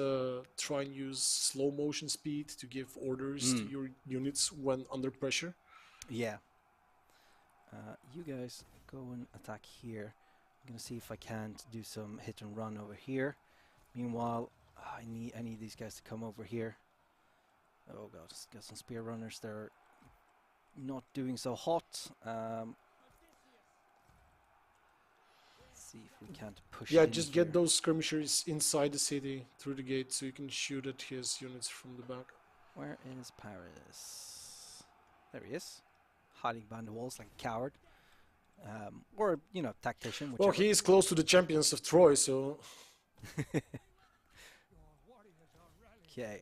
try and use slow motion speed to give orders to your units when under pressure. Yeah. You guys go and attack here. I'm gonna see if I can't do some hit and run over here. Meanwhile, I need these guys to come over here. Oh god, got some spear runners. They're not doing so hot. Let's see if we can't push. Yeah, in just here. get those skirmishers inside the city through the gate so you can shoot at his units from the back. Where is Paris? There he is, hiding behind the walls like a coward, or you know, tactician. Well, Whichever. he is close to the champions of Troy, so Okay.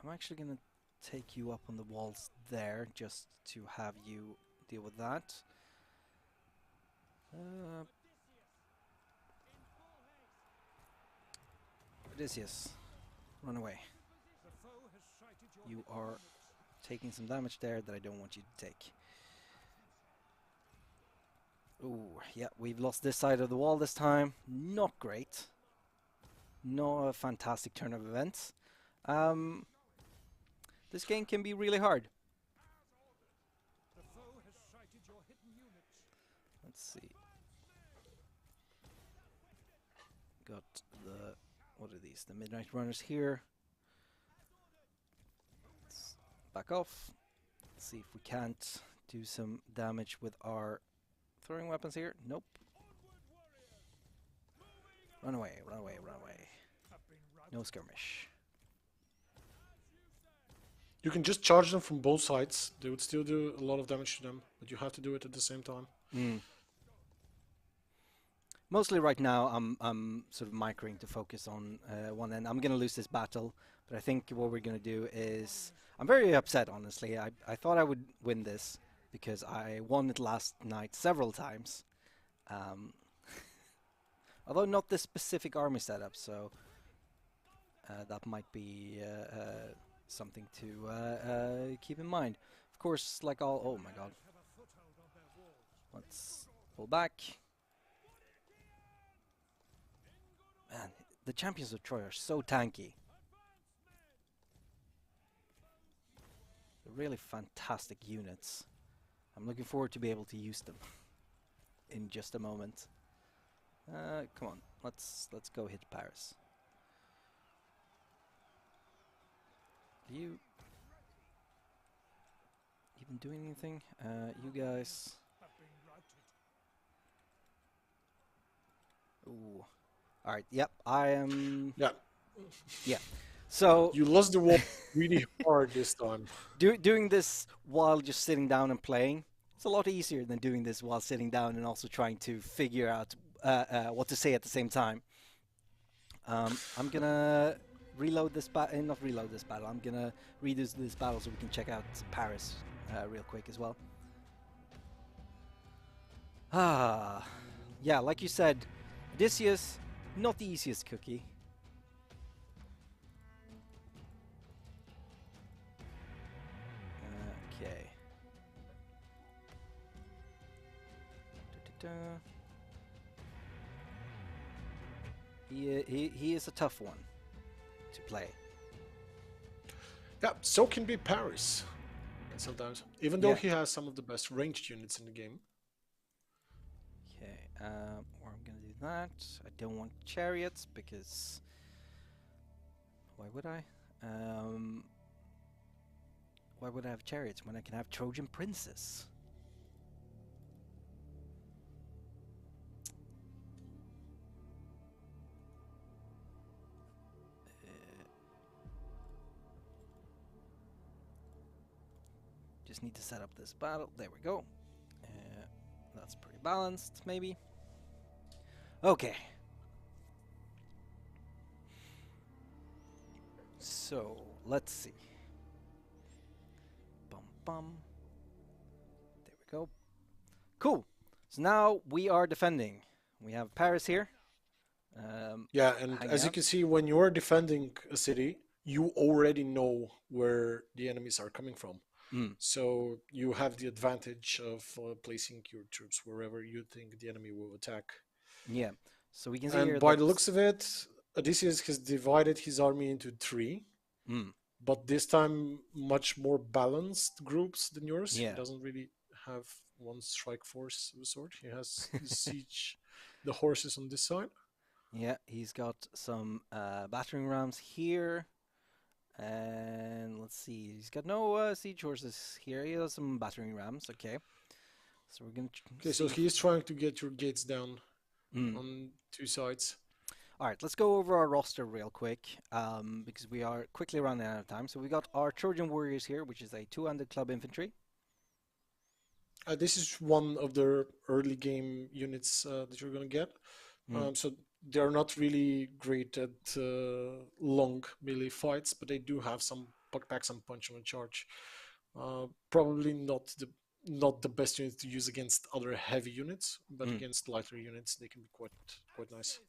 I'm actually gonna take you up on the walls there, just to have you deal with that. Odysseus, run away. You are taking some damage there that I don't want you to take. Ooh, yeah, we've lost this side of the wall this time. Not great. Not a fantastic turn of events. This game can be really hard. Let's see. Got the, what are these? The Midnight Runners here. Let's back off. Let's see if we can't do some damage with our throwing weapons here. Nope. Run away, run away, run away. No skirmish. you can just charge them from both sides. They would still do a lot of damage to them, but you have to do it at the same time. Mostly right now, I'm sort of microing to focus on one end. I'm gonna lose this battle, but I think what we're gonna do is, I'm very upset, honestly. I thought I would win this because I won it last night several times, although not this specific army setup. So that might be something to keep in mind. Of course, like all, oh my god. Let's pull back. Man, the champions of Troy are so tanky. They're really fantastic units. I'm looking forward to be able to use them in just a moment. Come on, let's go hit Paris. Do you even doing anything? You guys. Ooh. All right. Yep. I am. Yeah. Yeah. So You lost the war really hard this time. doing this while just sitting down and playing, it's a lot easier than doing this while sitting down and also trying to figure out what to say at the same time. I'm gonna reload this battle, not reload this battle. I'm gonna redo this battle so we can check out Paris real quick as well. Yeah, like you said, Odysseus, not the easiest cookie. Okay. He is a tough one to play. Yeah, so can be Paris. And sometimes, even though he has some of the best ranged units in the game. Okay, or I'm gonna do that. I don't want chariots because why would I? Why would I have chariots when I can have Trojan Princess? Just need to set up this battle. There we go. That's pretty balanced, maybe. Okay. So, let's see. Bum bum. There we go. Cool. So now we are defending. We have Paris here. Yeah, and as you can see, when you're defending a city, you already know where the enemies are coming from. So you have the advantage of placing your troops wherever you think the enemy will attack. Yeah. So we can see and here by the looks of it, Odysseus has divided his army into 3. But this time much more balanced groups than yours. Yeah. He doesn't really have one strike force of a sort. He has siege the horses on this side. Yeah, he's got some battering rams here. And let's see, he's got no siege horses here. He has some battering rams. Okay, so we're gonna. Okay, so he's trying to get your gates down on 2 sides. All right, let's go over our roster real quick because we are quickly running out of time. So we got our Trojan Warriors here, which is a 200 club infantry. This is one of the early game units that you're gonna get. So they're not really great at long melee fights, but they do have some pack some punch on a charge. Probably not the best unit to use against other heavy units, but against lighter units they can be quite nice.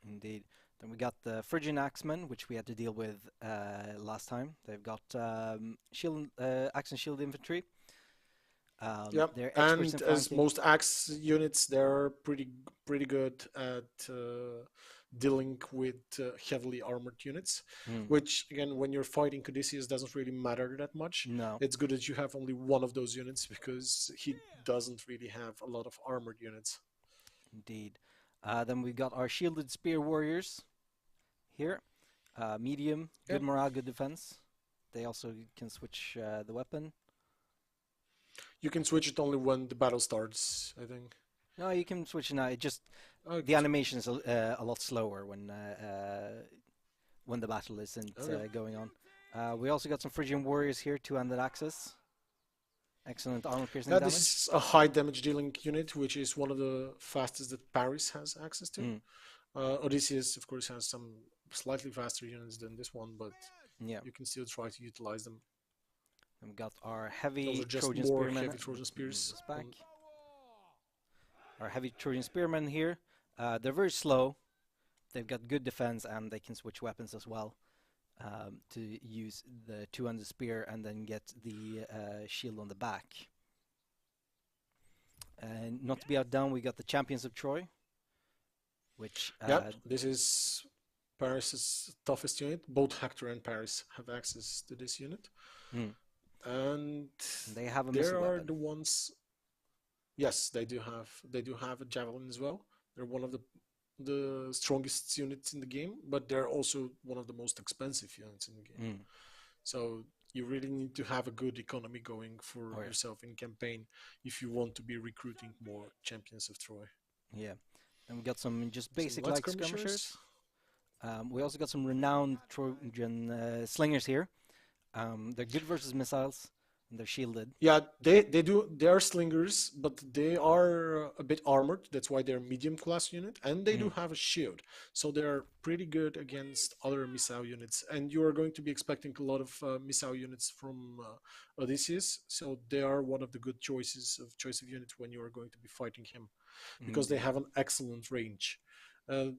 Indeed. Then we got the Phrygian Axman, which we had to deal with last time. They've got axe and shield infantry. Yeah, and as most axe units, they're pretty good at dealing with heavily armored units, which again, when you're fighting Odysseus, doesn't really matter that much. No, it's good that you have only one of those units because he doesn't really have a lot of armored units. Indeed. Then we've got our shielded spear warriors here. Medium, good morale, good defense. They also can switch the weapon. You can switch it only when the battle starts, I think. No, you can switch it now. It just the animation is a lot slower when the battle isn't going on. We also got some Phrygian warriors here, 200 axes. Excellent armor piercing damage. This is a high damage dealing unit, which is one of the fastest that Paris has access to. Odysseus, of course, has some slightly faster units than this one, but you can still try to utilize them. And we got our heavy Those are just Trojan more spearmen. heavy Trojan spears. Back. Our heavy Trojan spearmen here. They're very slow. They've got good defense and they can switch weapons as well to use the 200 spear and then get the shield on the back. And not to be outdone, we got the champions of Troy. which Yeah, this is Paris's toughest unit. Both Hector and Paris have access to this unit, mm, and they have a missile there are weapon. the ones. Yes, they do have a javelin as well. They're one of the strongest units in the game, but they're also one of the most expensive units in the game. Mm. So you really need to have a good economy going for Oh yeah, yourself in campaign if you want to be recruiting more champions of Troy. yeah. And we got some just Some basic light light skirmishers. skirmishers. We also got some renowned Trojan slingers here. They're good versus missiles, and they're shielded. Yeah, they are slingers, but they are a bit armored. That's why they're medium class unit, and they do Mm. have a shield, so they're pretty good against other missile units. And you are going to be expecting a lot of missile units from Odysseus, so they are one of the good choice of units when you are going to be fighting him, because they Indeed. have an excellent range.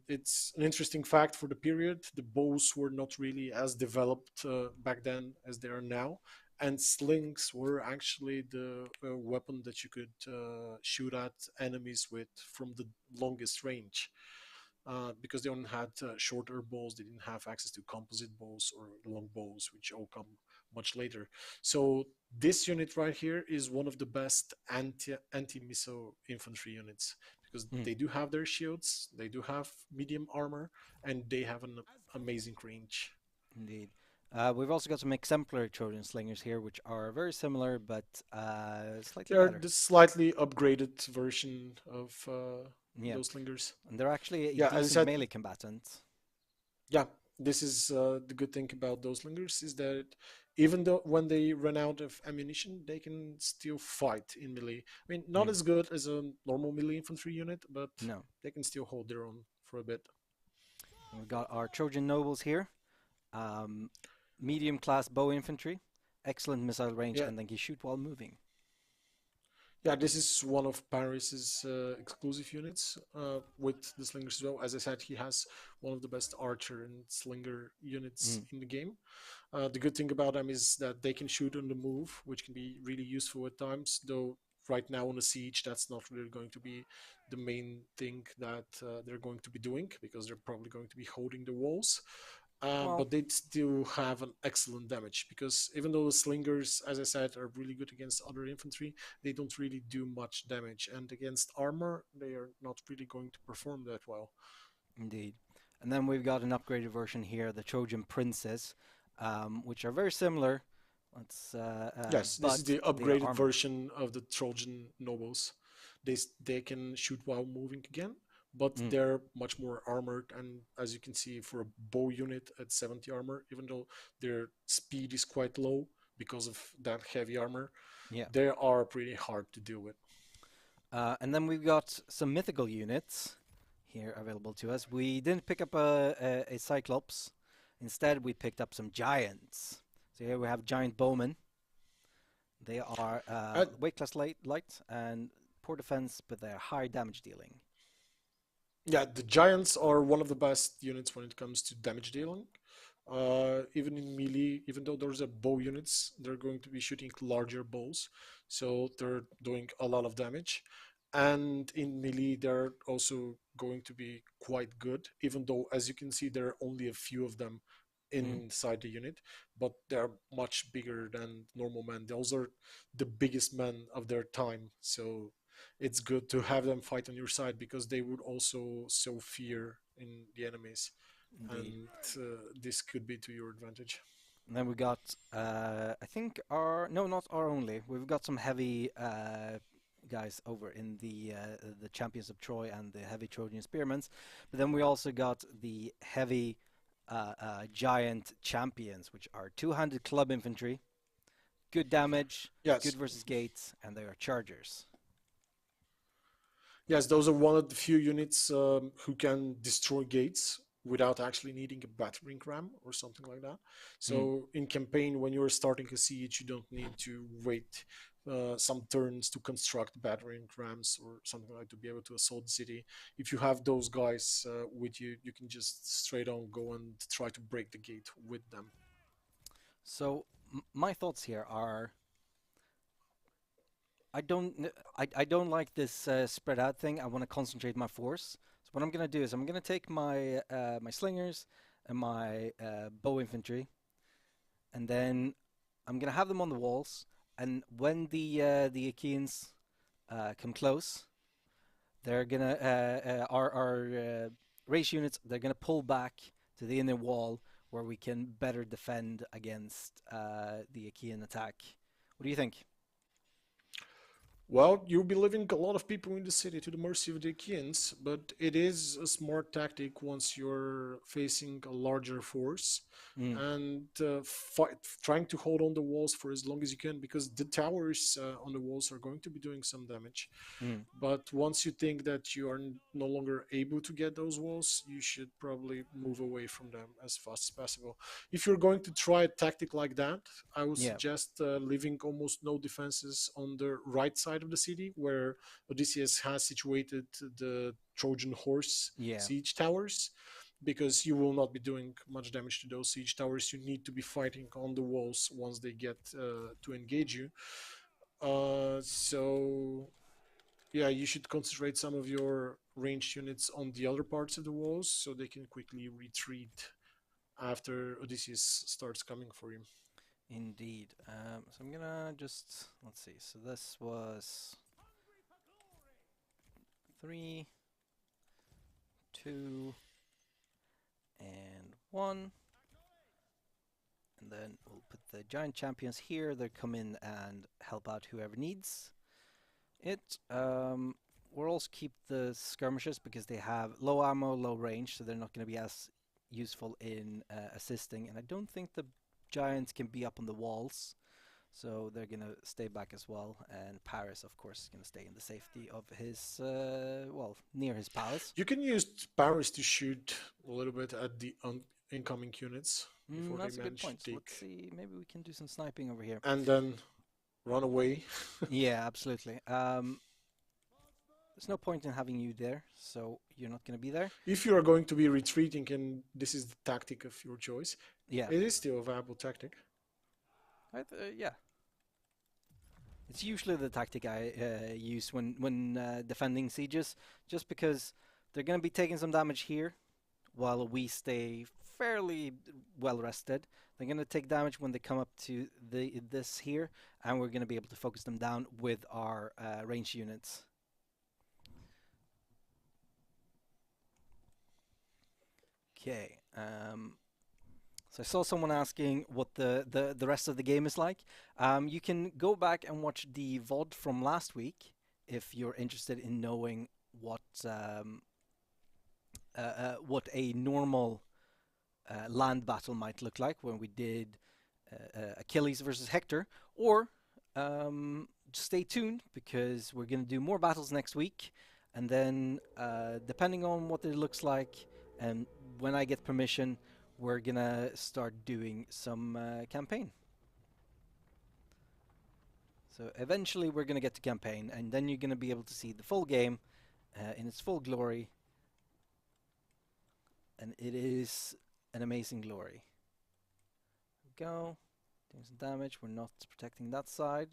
It's an interesting fact for the period. The bows were not really as developed back then as they are now, and slings were actually the weapon that you could shoot at enemies with from the longest range. Because they only had shorter bows, they didn't have access to composite bows or long bows, which all come much later. So this unit right here is one of the best anti missile infantry units, because Mm. they do have their shields, they do have medium armor, and they have an amazing range. Indeed. We've also got some exemplary Trojan slingers here, which are very similar but slightly They're better. the slightly upgraded version of Yeah, those slingers. and they're actually a Yeah, as I decent said, melee combatant. yeah, this is the good thing about those slingers is that even though when they run out of ammunition, they can still fight in melee. I mean, not Mm. as good as a normal melee infantry unit, but No. they can still hold their own for a bit. And we've got our Trojan Nobles here. Um, Medium class bow infantry, excellent missile range, Yeah, and they can shoot while moving. yeah, this is one of Paris's exclusive units with the slingers as well. As I said, he has one of the best archer and slinger units Mm. in the game. The good thing about them is that they can shoot on the move, which can be really useful at times. Though right now on a siege, that's not really going to be the main thing that they're going to be doing, because they're probably going to be holding the walls. Well, But they still have an excellent damage, because even though the slingers, as I said, are really good against other infantry, they don't really do much damage. And against armor, they are not really going to perform that well. indeed. And then we've got an upgraded version here, the Trojan Princess, which are very similar. Yes, this is But the they are upgraded armored. version of the Trojan Nobles. They can shoot while moving again, but Mm. they're much more armored. And as you can see, for a bow unit at 70 armor, even though their speed is quite low because of that heavy armor, Yeah. they are pretty hard to deal with. And then we've got some mythical units here available to us. We didn't pick up a Cyclops. Instead, we picked up some giants. So here we have giant Bowmen. They are Uh, weight class light and poor defense, but they're high damage dealing. yeah, the giants are one of the best units when it comes to damage dealing. Even in melee, even though those are bow units, they're going to be shooting larger bows, so they're doing a lot of damage. And in melee, they're also going to be quite good, even though, as you can see, there are only a few of them Mm, inside the unit, but they're much bigger than normal men. Those are the biggest men of their time, so it's good to have them fight on your side, because they would also sow fear in the enemies, indeed. and this could be to your advantage. And then we got, I think our no, not our only. We've got some heavy guys over in the champions of Troy and the heavy Trojan spearments, but then we also got the heavy giant champions, which are two-handed club infantry, good damage, good Yes, versus gates, and they are chargers. yes, those are one of the few units who can destroy gates without actually needing a battering ram or something like that. Mm. So in campaign, when you're starting a siege, you don't need to wait some turns to construct battering rams or something like to be able to assault the city. If you have those guys with you, you can just straight on go and try to break the gate with them. So my thoughts here are I don't like this spread out thing. I want to concentrate my force. So what I'm gonna do is I'm gonna take my my slingers and my bow infantry, and then I'm gonna have them on the walls. And when the Achaeans come close, they're gonna our race units. They're gonna pull back to the inner wall where we can better defend against the Achaean attack. What do you think? Well, you'll be leaving a lot of people in the city to the mercy of the Achaeans, but it is a smart tactic once you're facing a larger force Mm, and trying to hold on the walls for as long as you can because the towers on the walls are going to be doing some damage. mm, But once you think that you are no longer able to get those walls, you should probably move away from them as fast as possible. If you're going to try a tactic like that, I would yeah, suggest leaving almost no defenses on the right side of the city, where Odysseus has situated the Trojan horse yeah. siege towers, because you will not be doing much damage to those siege towers. You need to be fighting on the walls once they get to engage you. So yeah, you should concentrate some of your ranged units on the other parts of the walls so they can quickly retreat after Odysseus starts coming for you. Indeed. So I'm gonna just let's see. So this was 3, 2, and 1, and then we'll put the giant champions here. They come in and help out whoever needs it. We'll also keep the skirmishers because they have low ammo, low range, so they're not going to be as useful in assisting. And I don't think the giants can be up on the walls, so they're going to stay back as well. And Paris, of course, is going to stay in the safety of his, well, near his palace. You can use Paris to shoot a little bit at the incoming units before they That's a good manage point. to So take, let's see, maybe we can do some sniping over here. and then run away. Yeah, absolutely. There's no point in having you there, so you're not going to be there. If you are going to be retreating and this is the tactic of your choice, Yeah, it is still a viable tactic. yeah. It's usually the tactic I use when defending sieges, just because they're going to be taking some damage here, while we stay fairly well rested. They're going to take damage when they come up to this here, and we're going to be able to focus them down with our range units. Okay. So I saw someone asking what the rest of the game is like. You can go back and watch the VOD from last week if you're interested in knowing what a normal land battle might look like when we did Achilles versus Hector, or stay tuned because we're going to do more battles next week, and then depending on what it looks like and when I get permission, we're gonna start doing some campaign. So eventually we're gonna get to campaign, and then you're gonna be able to see the full game in its full glory, and it is an amazing glory. Go, doing some damage. We're not protecting that side.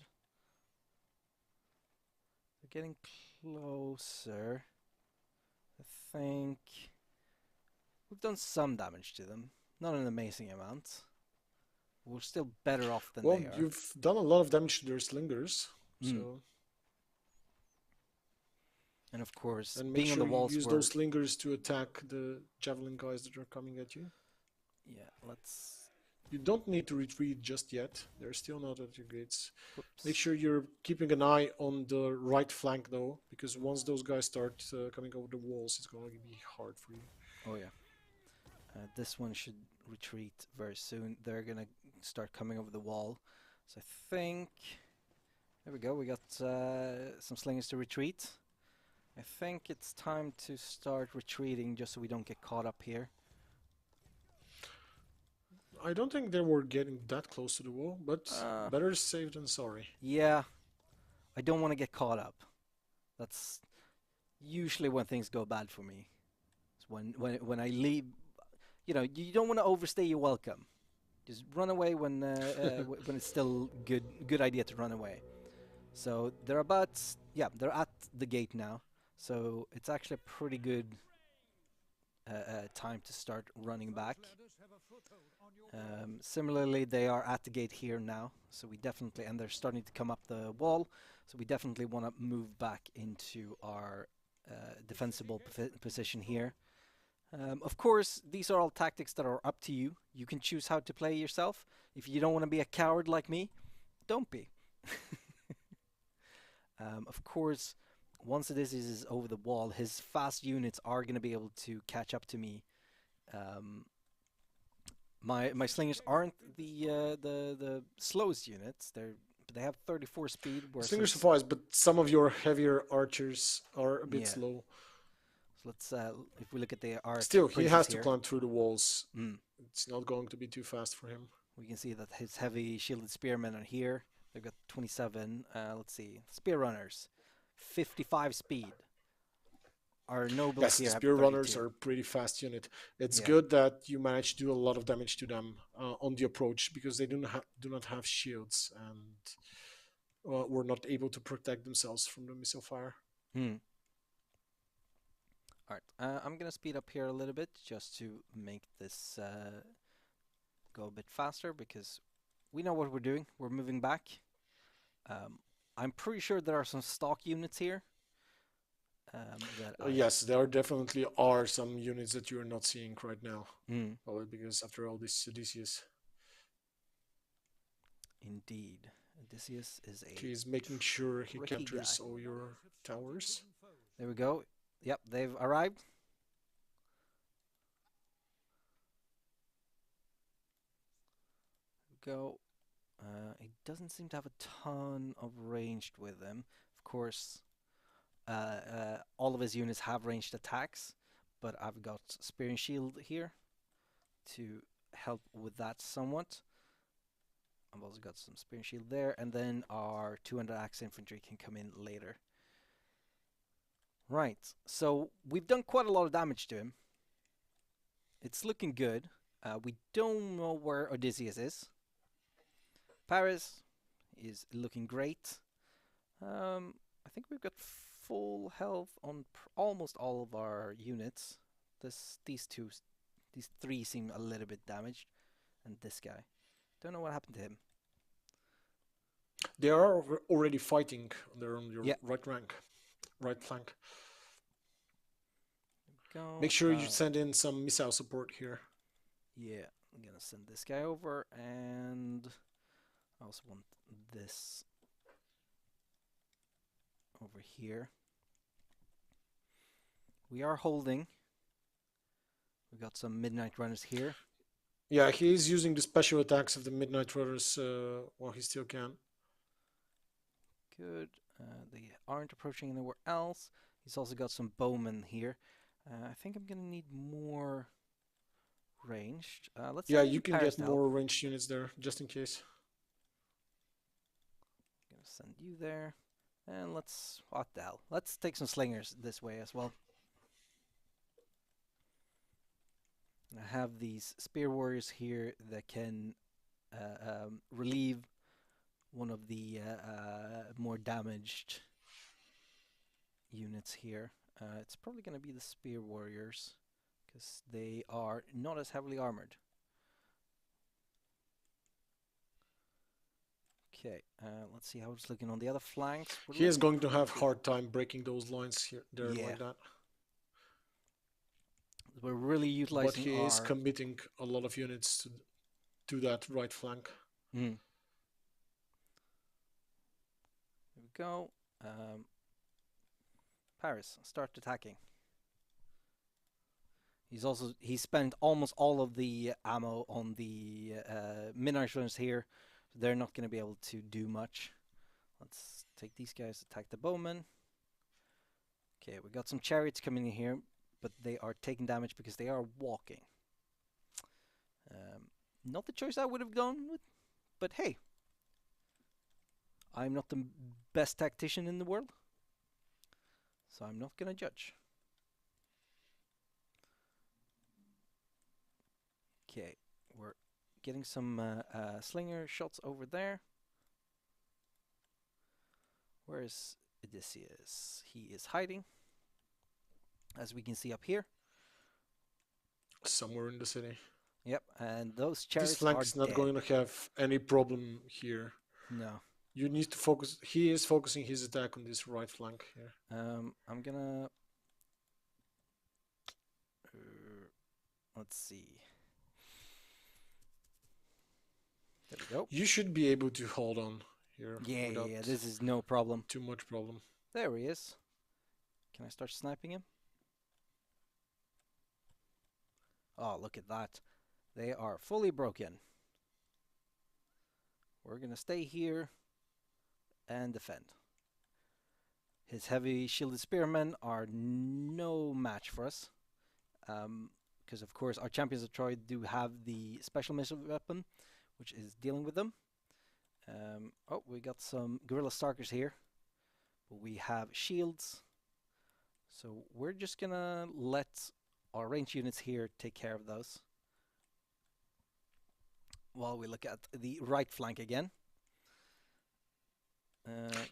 We're getting closer. I think we've done some damage to them. Not an amazing amount. We're still better off than Well, they are. you've done a lot of damage to their slingers, so. And of course, And make being sure on the you walls use were... those slingers to attack the javelin guys that are coming at you. Yeah, let's... You don't need to retreat just yet. They're still not at your gates. Whoops. Make sure you're keeping an eye on the right flank though, because once those guys start coming over the walls, it's going to be hard for you. Oh yeah. This one should retreat very soon. They're gonna start coming over the wall. So I think... There we go, we got some slingers to retreat. I think it's time to start retreating just so we don't get caught up here. I don't think they were getting that close to the wall, but better safe than sorry. Yeah, I don't want to get caught up. That's usually when things go bad for me. It's when I leave, you know, you don't want to overstay your welcome. Just run away when when it's still good idea to run away. So they're at the gate now. So it's actually a pretty good time to start running back. Similarly, they are at the gate here now, so we definitely, and they're starting to come up the wall, so we definitely want to move back into our defensible position here. Of course, these are all tactics that are up to you. You can choose how to play yourself. If you don't want to be a coward like me, don't be. Of course, once Odysseus is over the wall, his fast units are going to be able to catch up to me. My slingers aren't the slowest units. They have 34 speed. Slingers suffice, but some of your heavier archers are a bit Yeah. slow. So let's if we look at the arch. Still, he has here, to climb through the walls. Mm. It's not going to be too fast for him. We can see that his heavy shielded spearmen are here. They've got 27. Let's see, spear runners, 55 speed. Our nobles Yes, here the have spear 32. runners are a pretty fast unit. It's good that you manage to do a lot of damage to them on the approach, because they do not have shields and were not able to protect themselves from the missile fire. Alright, I'm gonna speed up here a little bit just to make this go a bit faster, because we know what we're doing. We're moving back. I'm pretty sure there are some stock units here. Yes, there definitely are some units that you are not seeing right now. Probably because after all, this Odysseus. Indeed. Odysseus is a... He's making sure he tricky captures guy. all your towers. There we go. Yep, they've arrived. Go. He doesn't seem to have a ton of ranged with him. Of course, all of his units have ranged attacks, but I've got spear and shield here to help with that somewhat. I've also got some spear and shield there, and then our 200 axe infantry can come in later. Right, so we've done quite a lot of damage to him. It's looking good. We don't know where Odysseus is. Paris is looking great. I think we've got full health on almost all of our units. These three seem a little bit damaged, and this guy. Don't know what happened to him. They are already fighting. They're on your right flank. Go. Make sure you send in some missile support here. Yeah, I'm gonna send this guy over, and I also want this over here. We are holding. We got some midnight runners here. Yeah, he is using the special attacks of the midnight runners while he still can. Good. They aren't approaching anywhere else. He's also got some bowmen here. I think I'm gonna need more ranged. Let's. Yeah, you can get more ranged units there, just in case. I'm gonna send you there, and what the hell? Let's take some slingers this way as well. I have these spear warriors here that can relieve one of the more damaged units here. It's probably going to be the spear warriors, because they are not as heavily armored. Okay, let's see how it's looking on the other flanks. He is going to have hard time breaking those lines here, like that. We're really utilizing. But he is committing a lot of units to that right flank. There we go. Paris, start attacking. He spent almost all of the ammo on the midnight runners here. So they're not going to be able to do much. Let's take these guys, attack the bowmen. Okay, we got some chariots coming in here, but they are taking damage because they are walking. Not the choice I would have gone with, but hey, I'm not the best tactician in the world, so I'm not gonna judge. Okay, we're getting some slinger shots over there. Where is Odysseus? He is hiding, as we can see up here. somewhere in the city. Yep, and those This chariots flank are is not dead. going to have any problem here. No. You need to focus. He is focusing his attack on this right flank here. I'm gonna... let's see. There we go. You should be able to hold on here without Yeah, this is no problem. too much problem. There he is. Can I start sniping him? Oh, look at that. They are fully broken. We're gonna stay here and defend. His heavy shielded spearmen are no match for us. Because of course our champions of Troy do have the special missile weapon, which is dealing with them. Oh, we got some guerrilla stalkers here. But we have shields. So we're just gonna let our ranged units here take care of those. While we look at the right flank again.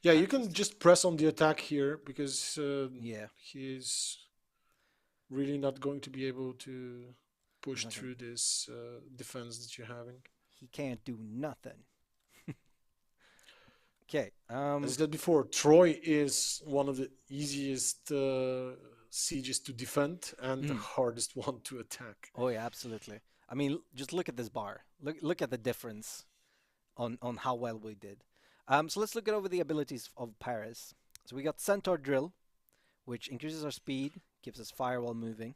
Yeah, you can just press on the attack here because yeah, he is really not going to be able to push Nothing. through this defense that you're having. he can't do nothing. Okay. As I said before, Troy is one of the easiest sieges to defend and the hardest one to attack. Oh yeah, absolutely. I mean, just look at this bar. Look at the difference on how well we did. So let's look at over the abilities of Paris. So we got Centaur Drill, which increases our speed, gives us fire while moving.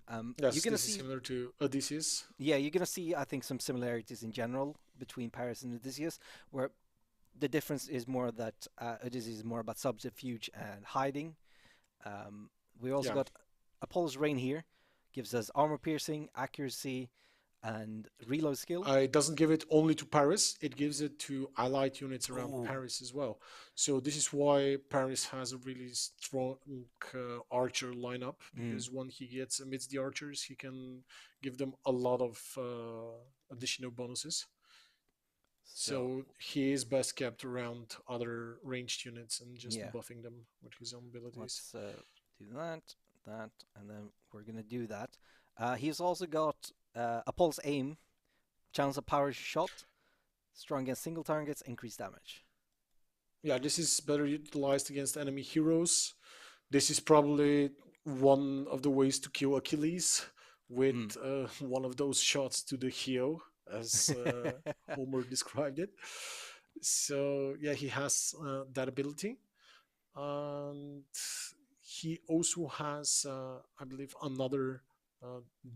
Yes, you're gonna this is see, similar to Odysseus. yeah, you're gonna see, I think, some similarities in general between Paris and Odysseus, where the difference is more that Odysseus is more about subterfuge and hiding. We also Yeah. got Apollo's Rain here, gives us armor piercing, accuracy, and reload skill. It doesn't give it only to Paris, it gives it to allied units around Ooh. Paris as well. So this is why Paris has a really strong archer lineup, because when he gets amidst the archers, he can give them a lot of additional bonuses. So he is best kept around other ranged units and just Yeah. buffing them with his own abilities. Let's do that, and then we're gonna do that. He's also got a pulse aim, channels a power shot, strong against single targets, increased damage. Yeah, this is better utilized against enemy heroes. This is probably one of the ways to kill Achilles with one of those shots to the heel, as Homer described it. So yeah, he has that ability, and he also has, I believe, another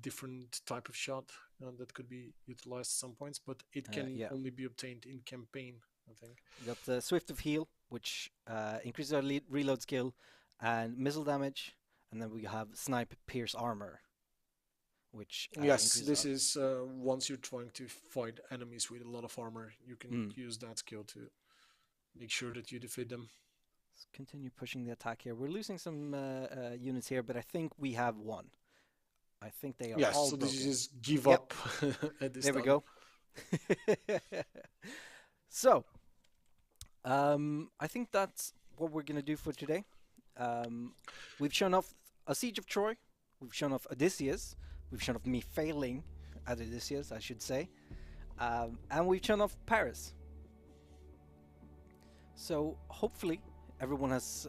different type of shot that could be utilized at some points, but it can yeah. only be obtained in campaign, I think. We got the Swift of Heal, which increases our reload skill and missile damage, and then we have Snipe Pierce Armor, which yes, this is once you're trying to fight enemies with a lot of armor, you can use that skill to make sure that you defeat them. Let's continue pushing the attack here. We're losing some units here, but I think we have one. I think they are all so broken. this is give up at this There we time. go. So, I think that's what we're going to do for today. We've shown off a Siege of Troy. We've shown off Odysseus. We've shown off me failing at Odysseus, I should say. And we've shown off Paris. So, hopefully, everyone has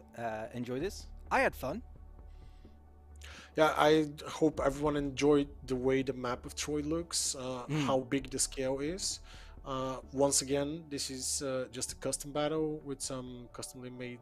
enjoyed this. I had fun. Yeah, I hope everyone enjoyed the way the map of Troy looks, how big the scale is. Once again, this is just a custom battle with some customly made,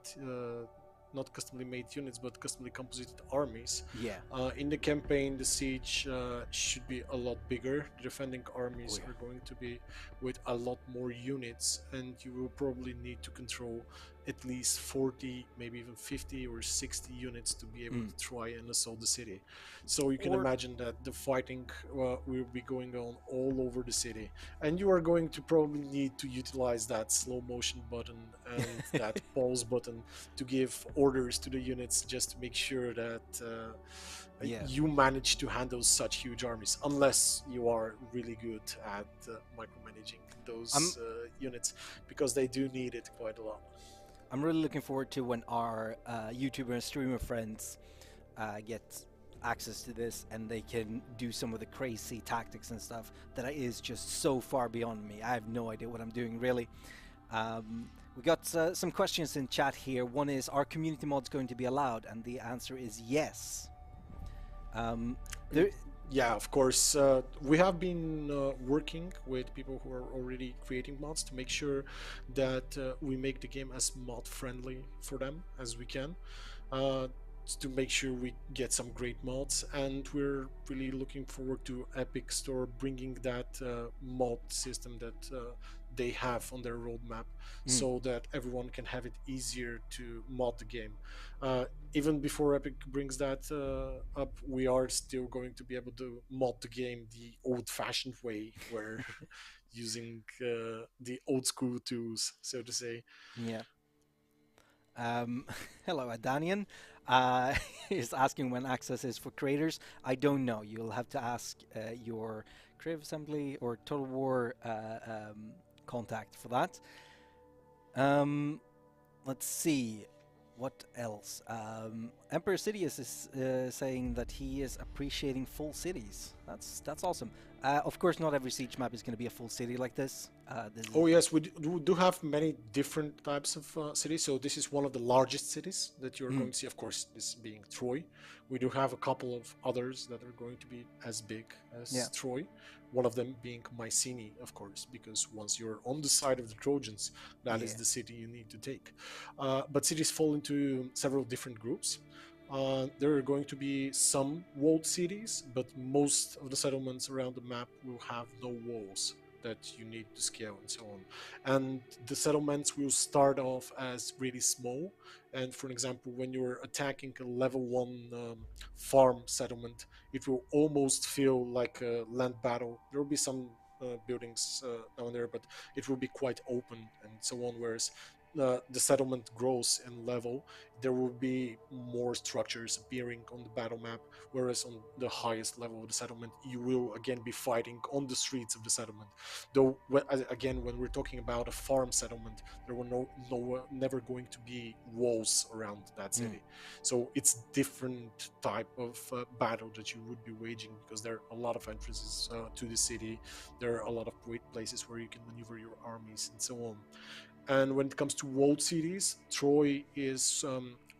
not customly made units, but customly composited armies. Yeah. In the campaign, the siege should be a lot bigger. The defending armies are going to be with a lot more units, and you will probably need to control at least 40, maybe even 50 or 60 units to be able to try and assault the city. So you can imagine that the fighting will be going on all over the city, and you are going to probably need to utilize that slow motion button and that pause button to give orders to the units, just to make sure that you manage to handle such huge armies, unless you are really good at micromanaging those units, because they do need it quite a lot. I'm really looking forward to when our YouTuber and streamer friends get access to this, and they can do some of the crazy tactics and stuff that is just so far beyond me. I have no idea what I'm doing, really. We got some questions in chat here. One is, are community mods going to be allowed? And the answer is yes. Yeah, of course. We have been working with people who are already creating mods to make sure that we make the game as mod friendly for them as we can, to make sure we get some great mods. And we're really looking forward to Epic Store bringing that mod system that they have on their roadmap, so that everyone can have it easier to mod the game. Even before Epic brings that up, we are still going to be able to mod the game the old-fashioned way, where using the old school tools, so to say. Yeah. Hello, Adanian. Is asking when access is for creators. I don't know. You'll have to ask your Creative Assembly or Total War contact for that. Let's see. What else? Emperor Sidious is saying that he is appreciating full cities. That's awesome. Of course, not every siege map is going to be a full city like this. Oh yes, we do have many different types of cities. So this is one of the largest cities that you're going to see. Of course, this being Troy. We do have a couple of others that are going to be as big as Troy. One of them being Mycenae, of course, because once you're on the side of the Trojans, that is the city you need to take. But cities fall into several different groups. There are going to be some walled cities, but most of the settlements around the map will have no walls that you need to scale and so on. And the settlements will start off as really small. And for example, when you're attacking a level 1 farm settlement, it will almost feel like a land battle. There will be some buildings down there, but it will be quite open and so on. Whereas the settlement grows in level, there will be more structures appearing on the battle map, whereas on the highest level of the settlement you will again be fighting on the streets of the settlement. Though again, when we're talking about a farm settlement, there were never going to be walls around that city. So it's different type of battle that you would be waging, because there are a lot of entrances to the city, there are a lot of places where you can maneuver your armies and so on. And when it comes to walled cities, Troy is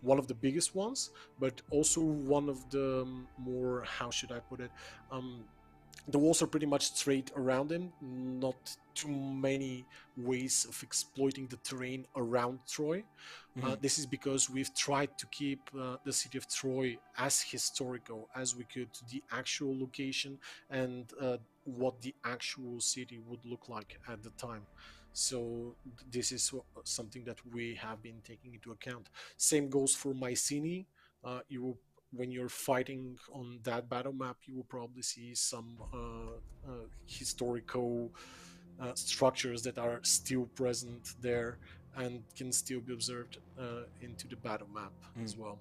one of the biggest ones, but also one of the more, how should I put it, the walls are pretty much straight around him, not too many ways of exploiting the terrain around Troy. This is because we've tried to keep the city of Troy as historical as we could to the actual location and what the actual city would look like at the time. So this is something that we have been taking into account. Same goes for Mycenae. When you're fighting on that battle map, you will probably see some historical structures that are still present there and can still be observed into the battle map as well.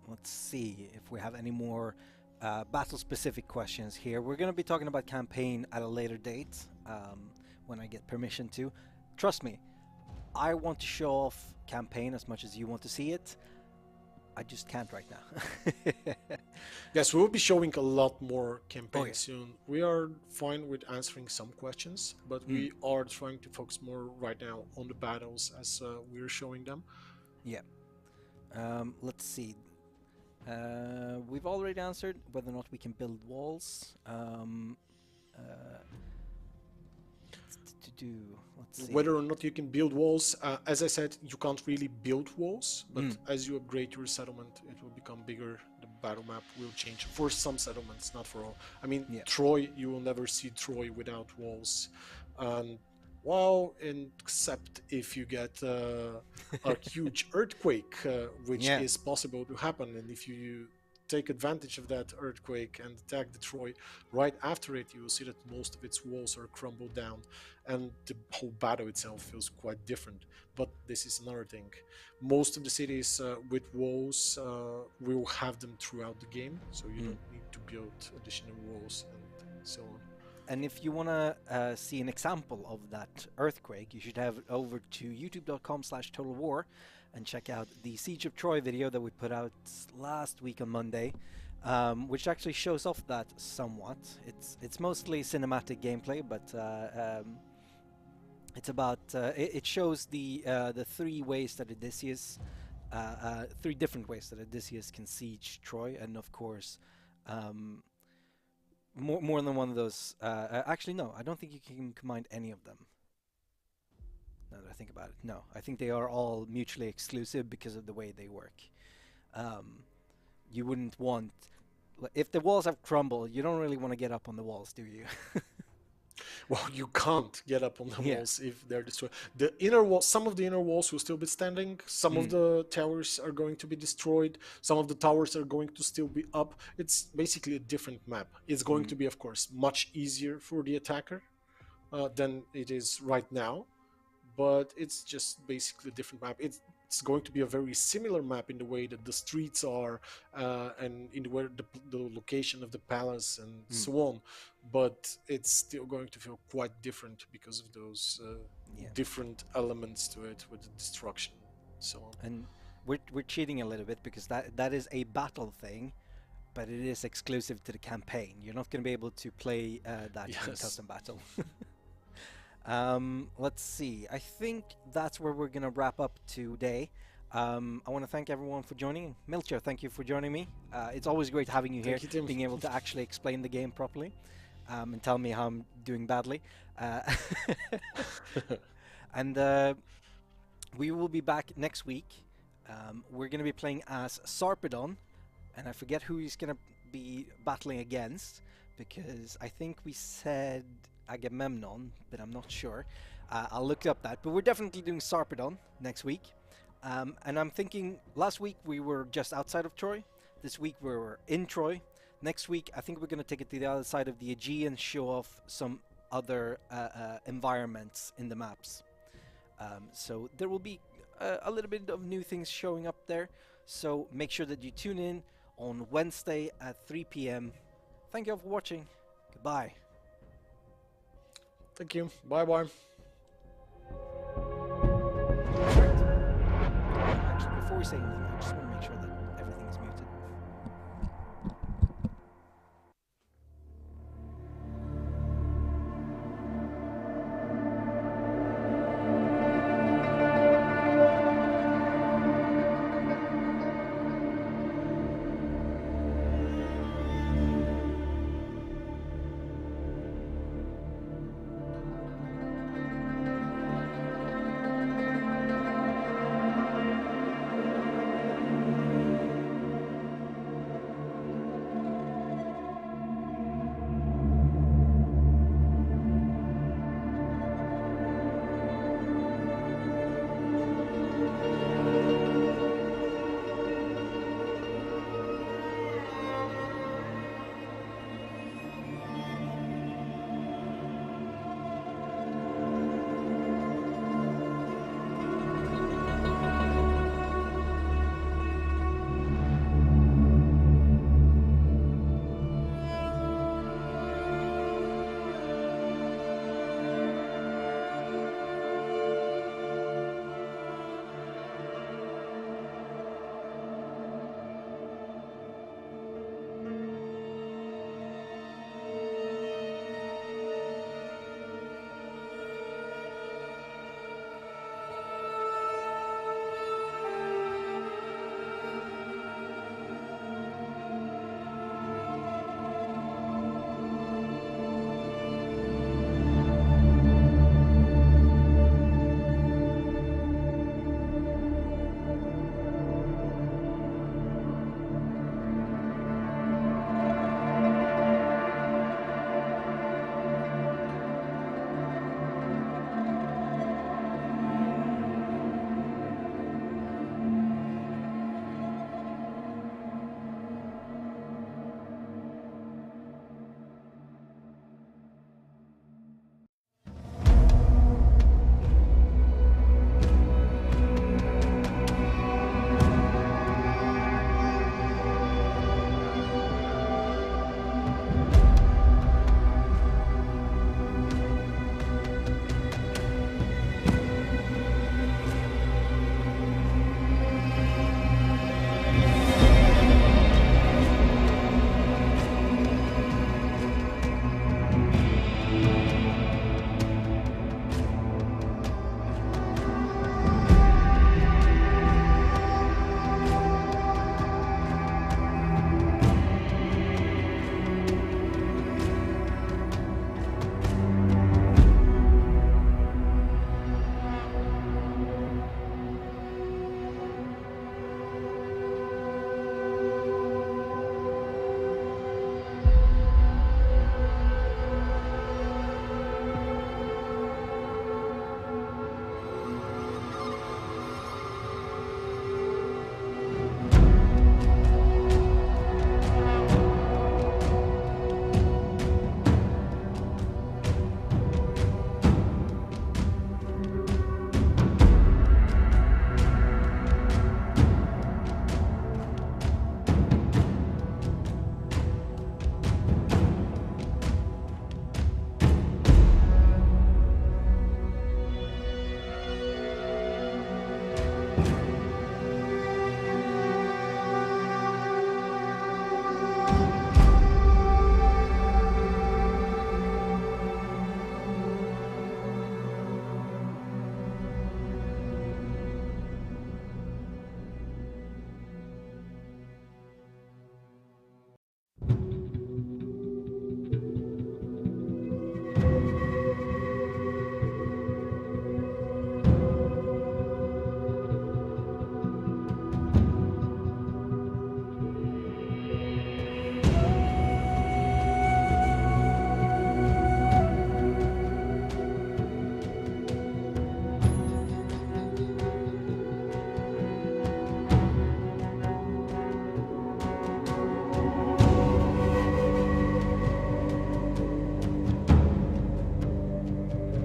Let's see if we have any more battle-specific questions here. We're going to be talking about campaign at a later date, when I get permission to. Trust me, I want to show off campaign as much as you want to see it. I just can't right now. Yes, we will be showing a lot more campaign soon. We are fine with answering some questions, but we are trying to focus more right now on the battles as we're showing them. Yeah. Let's see. We've already answered whether or not we can build walls. Let's see. Whether or not you can build walls, as I said, you can't really build walls, but as you upgrade your settlement, it will become bigger. The battle map will change for some settlements, not for all. I mean, Troy, you will never see Troy without walls. Well, except if you get a huge earthquake, which is possible to happen, and if you take advantage of that earthquake and attack the Troy, right after it, you will see that most of its walls are crumbled down, and the whole battle itself feels quite different. But this is another thing. Most of the cities with walls, we will have them throughout the game, so you don't need to build additional walls and so on. And if you want to see an example of that earthquake, you should have over to youtube.com/totalwar. and check out the Siege of Troy video that we put out last week on Monday, which actually shows off that somewhat. It's mostly cinematic gameplay, but it's about it shows the three ways that Odysseus, three different ways that Odysseus can siege Troy, and of course, more than one of those. Actually, no, I don't think you can combine any of them. Now that I think about it, no, I think they are all mutually exclusive because of the way they work. You wouldn't want, if the walls have crumbled, you don't really want to get up on the walls, do you? Well, you can't get up on the Yeah. walls if they're destroyed. The inner wall, some of the inner walls will still be standing. Some of the towers are going to be destroyed. Some of the towers are going to still be up. It's basically a different map. It's going to be, of course, much easier for the attacker than it is right now. But it's just basically a different map. It's going to be a very similar map in the way that the streets are and in the way the location of the palace and so on. But it's still going to feel quite different because of those different elements to it with the destruction and so on. And we're cheating a little bit because that is a battle thing, but it is exclusive to the campaign. You're not going to be able to play that in custom battle. Let's see. I think that's where we're going to wrap up today. I want to thank everyone for joining. Milcher, thank you for joining me. It's always great having you here, being able to actually explain the game properly and tell me how I'm doing badly. And we will be back next week. We're going to be playing as Sarpedon, and I forget who he's going to be battling against, because I think we said Agamemnon, but I'm not sure. I'll look up that, but we're definitely doing Sarpedon next week. And I'm thinking, last week we were just outside of Troy. This week we were in Troy. Next week I think we're going to take it to the other side of the Aegean, show off some other environments in the maps. So there will be a little bit of new things showing up there. So make sure that you tune in on Wednesday at 3 p.m. Thank you all for watching. Goodbye. Thank you. Bye-bye. Actually, before we say anything, I just want to make sure that everything is muted.